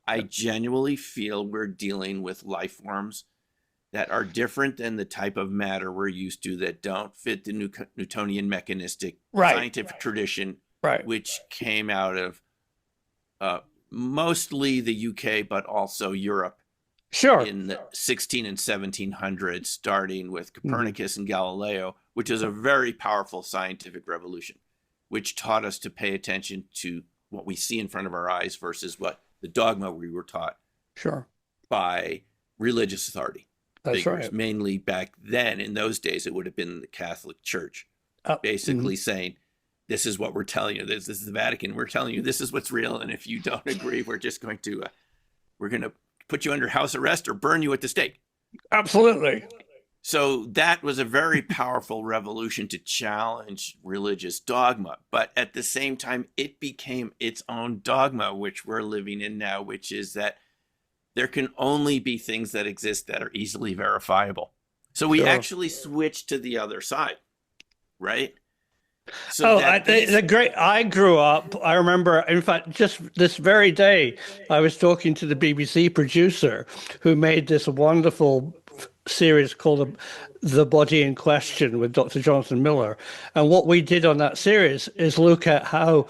I genuinely feel we're dealing with life forms that are different than the type of matter we're used to, that don't fit the Newtonian mechanistic scientific tradition, which came out of mostly the UK, but also Europe. In the 16 and 1700s, starting with Copernicus and Galileo, which is a very powerful scientific revolution, which taught us to pay attention to what we see in front of our eyes versus what the dogma we were taught by religious authority. Figures. Mainly back then, in those days, it would have been the Catholic Church, basically saying, this is what we're telling you. This is the Vatican. We're telling you this is what's real. And if you don't agree, we're just going to put you under house arrest or burn you at the stake. Absolutely. So that was a very powerful revolution to challenge religious dogma. But at the same time, it became its own dogma, which we're living in now, which is that there can only be things that exist that are easily verifiable. So we actually switched to the other side, right? So I grew up, I remember, in fact, just this very day, I was talking to the BBC producer who made this wonderful series called The Body in Question with Dr. Jonathan Miller. And what we did on that series is look at how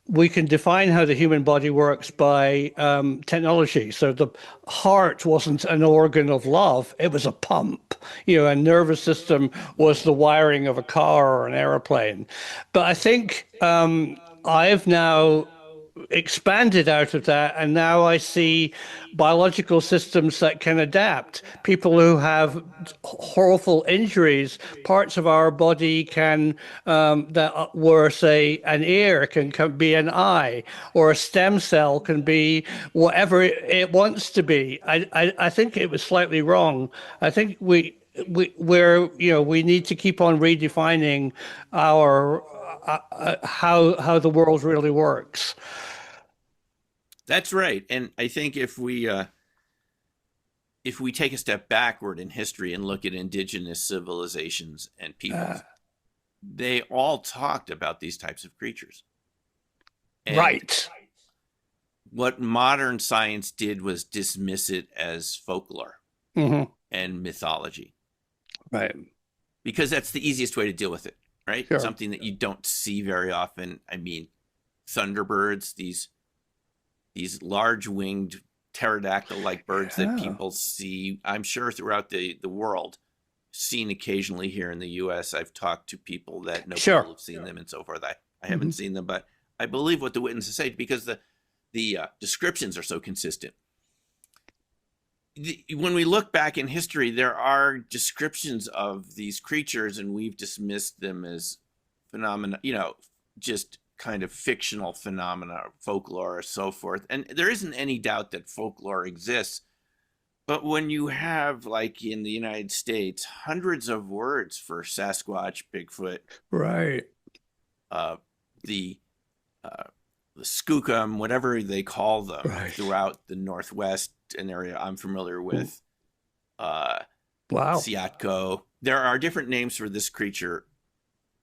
we can define how the human body works by technology. So the heart wasn't an organ of love, it was a pump. A nervous system was the wiring of a car or an airplane. But I think I've now expanded out of that, and now I see biological systems that can adapt. People who have horrible injuries, parts of our body can that were, say, an ear can be an eye, or a stem cell can be whatever it wants to be. I think it was slightly wrong. I think we need to keep on redefining our how the world really works. That's right. And I think if we take a step backward in history and look at indigenous civilizations and peoples, they all talked about these types of creatures. And right. What modern science did was dismiss it as folklore and mythology. Right. Because that's the easiest way to deal with it, right? Sure. Something that you don't see very often. I mean, thunderbirds, these large-winged pterodactyl-like birds that people see, I'm sure, throughout the world, seen occasionally here in the U.S. I've talked to people that know people have seen them and so forth. I haven't seen them, but I believe what the witnesses say because the descriptions are so consistent. When we look back in history, there are descriptions of these creatures, and we've dismissed them as phenomena, just kind of fictional phenomena, folklore, or so forth. And there isn't any doubt that folklore exists. But when you have, like in the United States, hundreds of words for Sasquatch, Bigfoot, right, the skookum, whatever they call them, throughout the Northwest, an area I'm familiar with, Siatko. There are different names for this creature,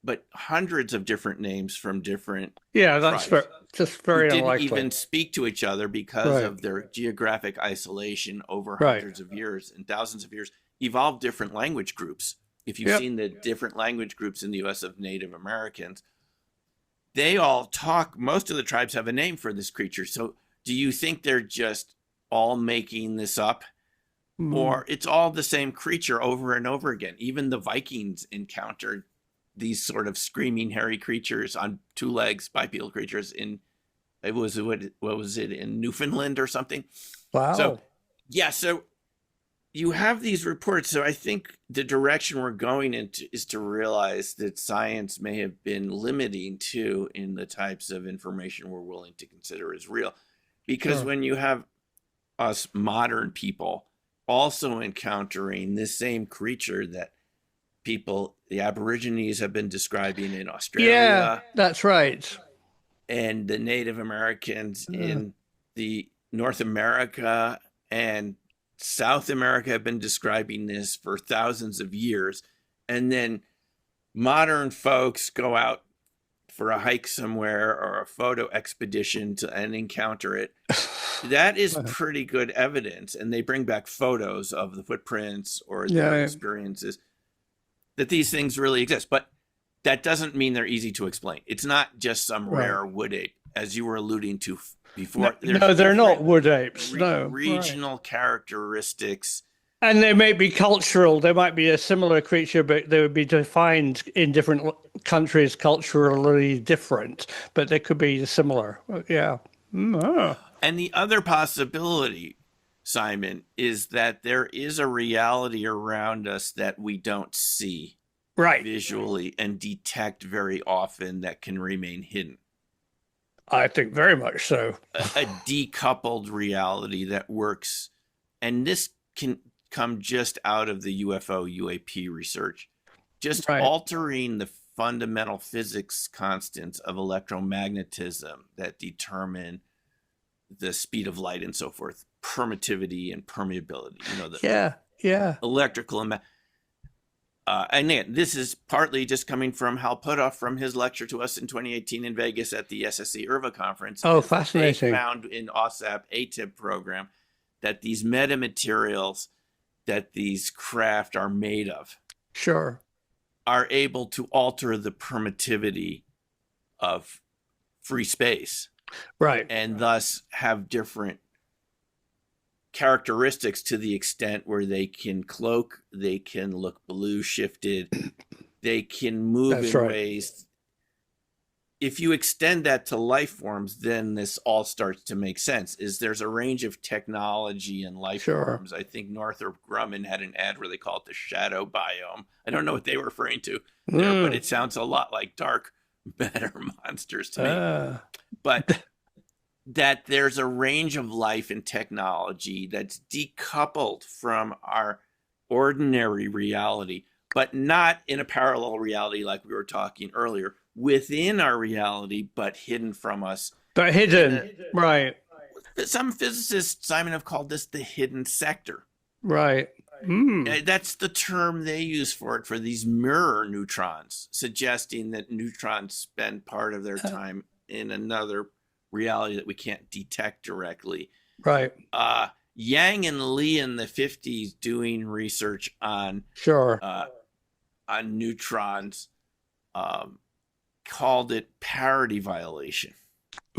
but hundreds of different names from different that's just very who unlikely. didn't even speak to each other because of their geographic isolation over hundreds of years and thousands of years, evolved different language groups. If you've seen the different language groups in the U.S. of Native Americans, they all talk, most of the tribes have a name for this creature. So do you think they're just all making this up? Or it's all the same creature over and over again? Even the Vikings encountered these sort of screaming, hairy creatures on two legs, bipedal creatures in, what was it, in Newfoundland or something? Wow. So you have these reports. So I think the direction we're going into is to realize that science may have been limiting too in the types of information we're willing to consider as real. Because when you have us modern people also encountering this same creature that the Aborigines have been describing in Australia. Yeah, that's right. And the Native Americans in the North America and South America have been describing this for thousands of years. And then modern folks go out for a hike somewhere or a photo expedition and encounter it. That is pretty good evidence. And they bring back photos of the footprints or their experiences that these things really exist. But that doesn't mean they're easy to explain. It's not just some rare wood ape, as you were alluding to before. No, they're not wood apes. Regional characteristics. And they may be cultural. They might be a similar creature, but they would be defined in different countries, culturally different. But they could be similar. Yeah. And the other possibility, Simon, is that there is a reality around us that we don't see visually and detect very often that can remain hidden. I think very much so. A decoupled reality that works. And this can come just out of the UFO UAP research, just Right. altering the fundamental physics constants of electromagnetism that determine the speed of light and so forth, permittivity and permeability, Yeah. electrical and again, this is partly just coming from Hal Puthoff from his lecture to us in 2018 in Vegas at the SSC IRVA conference. Oh, fascinating. They found in OSAP ATIP program that these metamaterials that these craft are made of Sure. are able to alter the permittivity of free space, Right. and thus have different characteristics to the extent where they can cloak, they can look blue shifted, they can move That's in right. ways. If you extend that to life forms, then this all starts to make sense. There's a range of technology and life Sure. forms. I think Northrop Grumman had an ad where they call it the shadow biome. I don't know what they were referring to there, but it sounds a lot like dark matter monsters to me. But that there's a range of life and technology that's decoupled from our ordinary reality, but not in a parallel reality like we were talking earlier, within our reality, but hidden from us. But hidden, right. Some physicists, Simon, have called this the hidden sector. Right. That's the term they use for it, for these mirror neutrons, suggesting that neutrons spend part of their time in another reality that we can't detect directly. Right. Yang and Lee in the 50s doing research on Sure. On neutrons called it parity violation.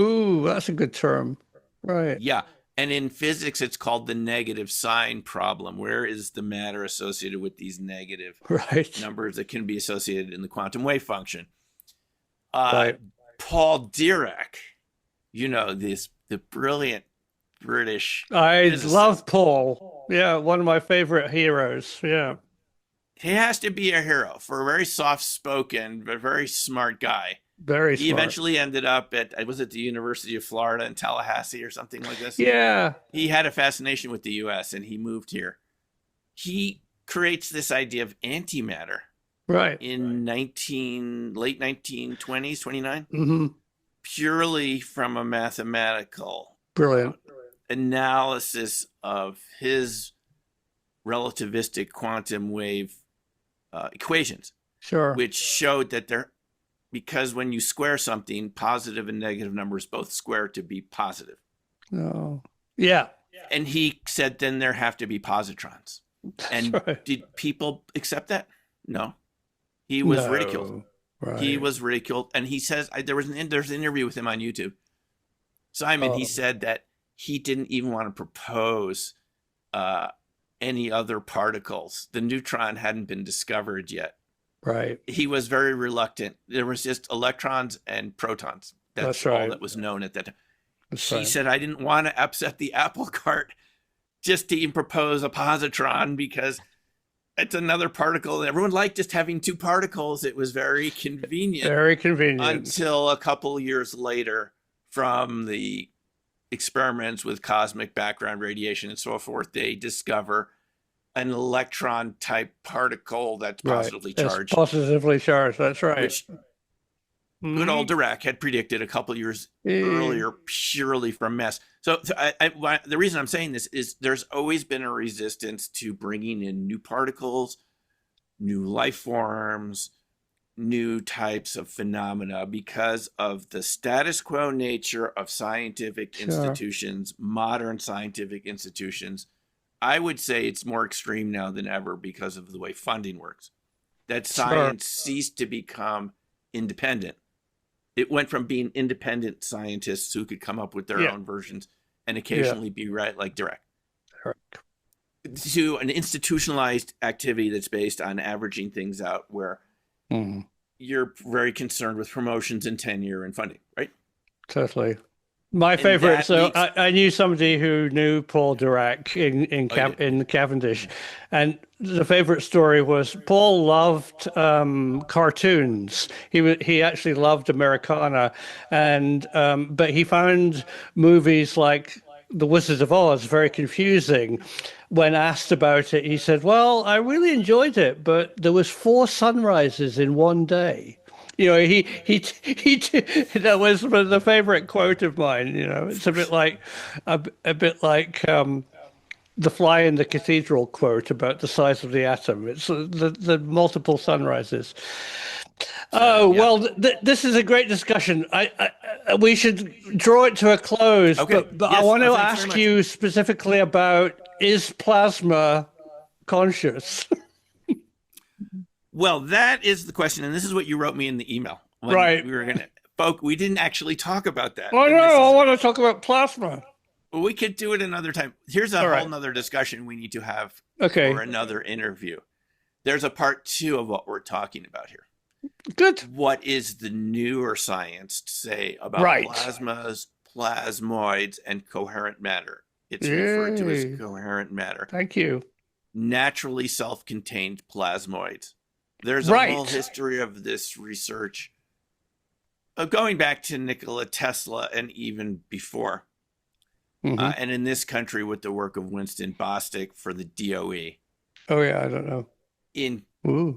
Ooh, that's a good term. Right. Yeah. And in physics, it's called the negative sign problem. Where is the matter associated with these negative Right. numbers that can be associated in the quantum wave function? Right. Paul Dirac, the brilliant British I physicist. love Paul. Yeah, one of my favorite heroes. Yeah. He has to be a hero for a very soft-spoken but very smart guy. Very smart. He eventually ended up at the University of Florida in Tallahassee or something like this. Yeah. He had a fascination with the U.S. and he moved here. He creates this idea of antimatter. Right. In late 1920s, 29, Mm-hmm. purely from a mathematical Brilliant. analysis of his relativistic quantum wave equations, Sure. which showed that because when you square something, positive and negative numbers both square to be positive. Oh. Yeah. And he said then there have to be positrons. And right. Did people accept that? No. He was ridiculed. Right. He was ridiculed. And he says, there's an interview with him on YouTube. Simon, he said that he didn't even want to propose any other particles. The neutron hadn't been discovered yet. Right. He was very reluctant. There was just electrons and protons. That's right. all that was known at that time. That's He right. said, I didn't want to upset the apple cart just to even propose a positron because it's another particle. Everyone liked just having two particles. It was very convenient. Very convenient. Until a couple years later, from the experiments with cosmic background radiation and so forth, they discover an electron type particle that's positively charged. It's positively charged. That's right. Which good old Dirac had predicted a couple years earlier, purely from mass. So the reason I'm saying this is there's always been a resistance to bringing in new particles, new life forms, new types of phenomena because of the status quo nature of scientific institutions, modern scientific institutions. I would say it's more extreme now than ever because of the way funding works. That science ceased to become independent. It went from being independent scientists who could come up with their own versions and occasionally be right like Dirac, to an institutionalized activity that's based on averaging things out where you're very concerned with promotions and tenure and funding, right? Totally. My favorite. So I knew somebody who knew Paul Dirac in Cavendish, and the favorite story was Paul loved cartoons. He actually loved Americana, and but he found movies like The Wizard of Oz, very confusing. When asked about it, he said, "Well, I really enjoyed it, but there was 4 sunrises in one day." You know, that was one of the favorite quote of mine. You know, it's a bit like the fly in the cathedral quote about the size of the atom. It's the multiple sunrises. Oh, yeah. Well, this is a great discussion. We should draw it to a close. Okay. But yes, I want to ask you specifically about, is plasma conscious? Well, that is the question, and this is what you wrote me in the email. Right. We were going to, folk, we didn't actually talk about that. Oh, no, I want to talk about plasma. We could do it another time. Here's a whole nother discussion we need to have for another interview. There's a part 2 of what we're talking about here. Good. What is the newer science to say about plasmas, plasmoids, and coherent matter? It's referred to as coherent matter. Thank you. Naturally self-contained plasmoids. There's a whole history of this research going back to Nikola Tesla and even before. And in this country with the work of Winston Bostick for the DOE. Oh, yeah, I don't know. In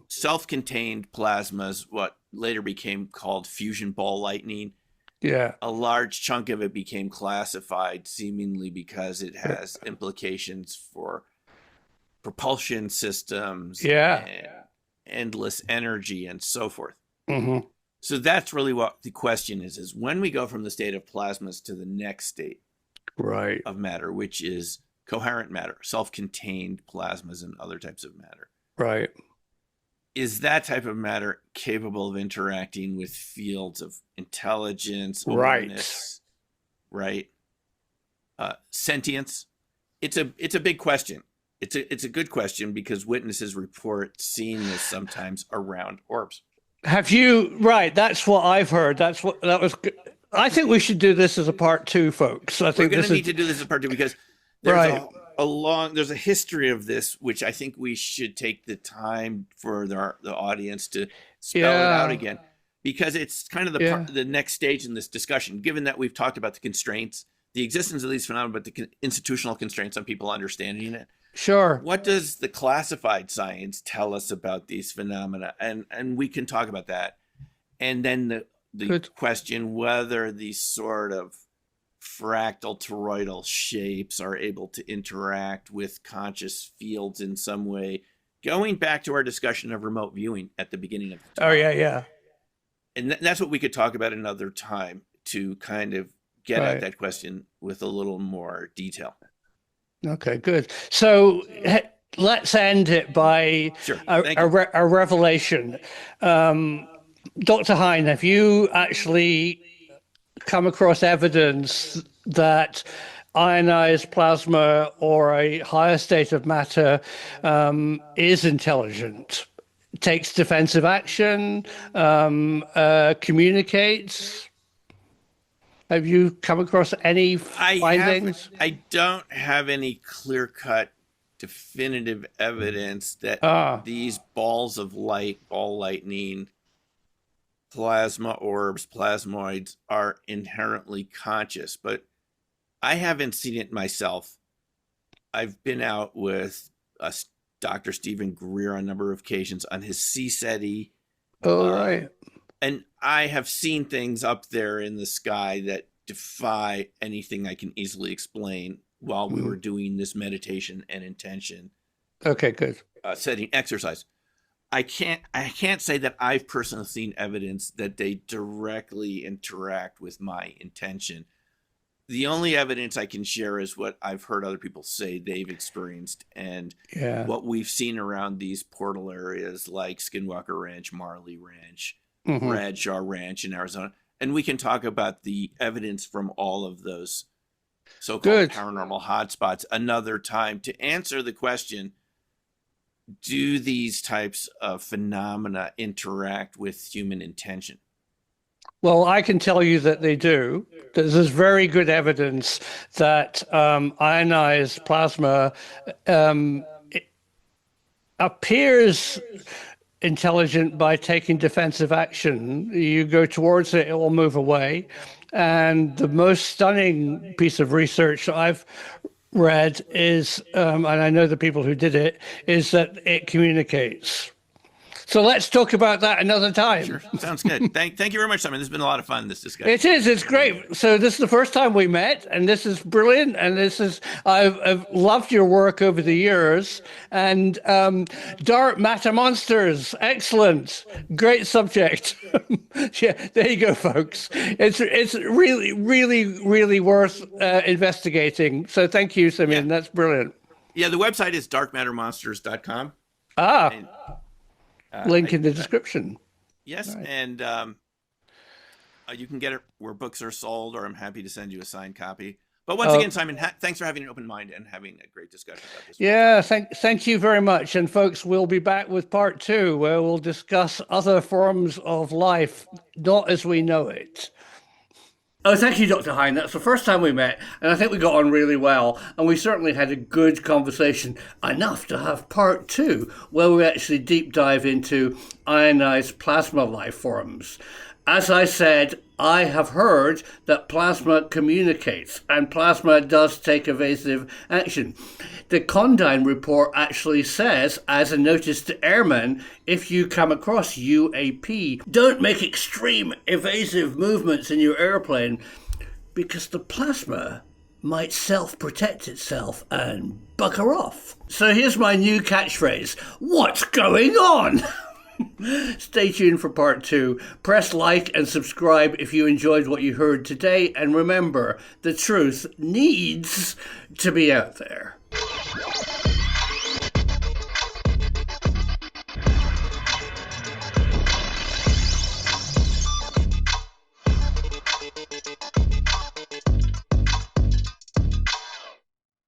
self-contained plasmas, what later became called fusion ball lightning. Yeah. A large chunk of it became classified seemingly because it has implications for propulsion systems, and endless energy, and so forth. So that's really what the question is when we go from the state of plasmas to the next state of matter, which is coherent matter, self-contained plasmas and other types of matter. Right. Is that type of matter capable of interacting with fields of intelligence, awareness, sentience? It's a big question. It's a good question because witnesses report seeing this sometimes around orbs. Have you? Right. That's what I've heard. That was. I think we should do this as a part 2, folks. I think we're going to need to do this as part 2 because there's there's a history of this, which I think we should take the time for the audience to spell it out again, because it's kind of the next stage in this discussion. Given that we've talked about the constraints, the existence of these phenomena, but the institutional constraints on people understanding it. Sure. What does the classified science tell us about these phenomena? And we can talk about that. And then the question whether these sort of fractal toroidal shapes are able to interact with conscious fields in some way, going back to our discussion of remote viewing at the beginning of the talk. And that's what we could talk about another time to kind of get at that question with a little more detail. Okay, good. So let's end it by a revelation. Dr. Hein, have you actually come across evidence that ionized plasma or a higher state of matter is intelligent, takes defensive action, communicates? Have you come across any findings? I don't have any clear-cut definitive evidence that these balls of light, ball lightning, plasma orbs, plasmoids are inherently conscious, but I haven't seen it myself. I've been out with Dr. Stephen Greer on a number of occasions on his CSETI. And I have seen things up there in the sky that defy anything I can easily explain while we were doing this meditation and intention. Okay, good. Setting exercise. I can't say that I've personally seen evidence that they directly interact with my intention. The only evidence I can share is what I've heard other people say they've experienced and what we've seen around these portal areas like Skinwalker Ranch, Marley Ranch, Bradshaw Ranch in Arizona. And we can talk about the evidence from all of those so-called paranormal hotspots another time to answer the question, do these types of phenomena interact with human intention? Well, I can tell you that they do. There's very good evidence that ionized plasma appears intelligent by taking defensive action. You go towards it, it will move away. And the most stunning piece of research I've read is, and I know the people who did it, is that it communicates. So let's talk about that another time. Sure. Sounds good. Thank you very much, Simon. This has been a lot of fun, this discussion. It is. It's great. So this is the first time we met, and this is brilliant. And I've loved your work over the years. And dark matter monsters, excellent, great subject. Yeah, there you go, folks. It's really, really, really worth investigating. So thank you, Simeon. Yeah. That's brilliant. Yeah, the website is darkmattermonsters.com. Link in the description. Yes, right. And you can get it where books are sold, or I'm happy to send you a signed copy. But once again, Simon, thanks for having an open mind and having a great discussion about this. Yeah, thank you very much. And folks, we'll be back with part 2, where we'll discuss other forms of life, not as we know it. Oh, thank you, Dr. Hein. That's the first time we met, and I think we got on really well, and we certainly had a good conversation, enough to have part 2, where we actually deep dive into ionized plasma life forms. As I said, I have heard that plasma communicates, and plasma does take evasive action. The Condign report actually says, as a notice to airmen, if you come across UAP, don't make extreme evasive movements in your airplane, because the plasma might self-protect itself and bugger off. So here's my new catchphrase: what's going on? Stay tuned for part 2. Press like and subscribe if you enjoyed what you heard today. And remember, the truth needs to be out there.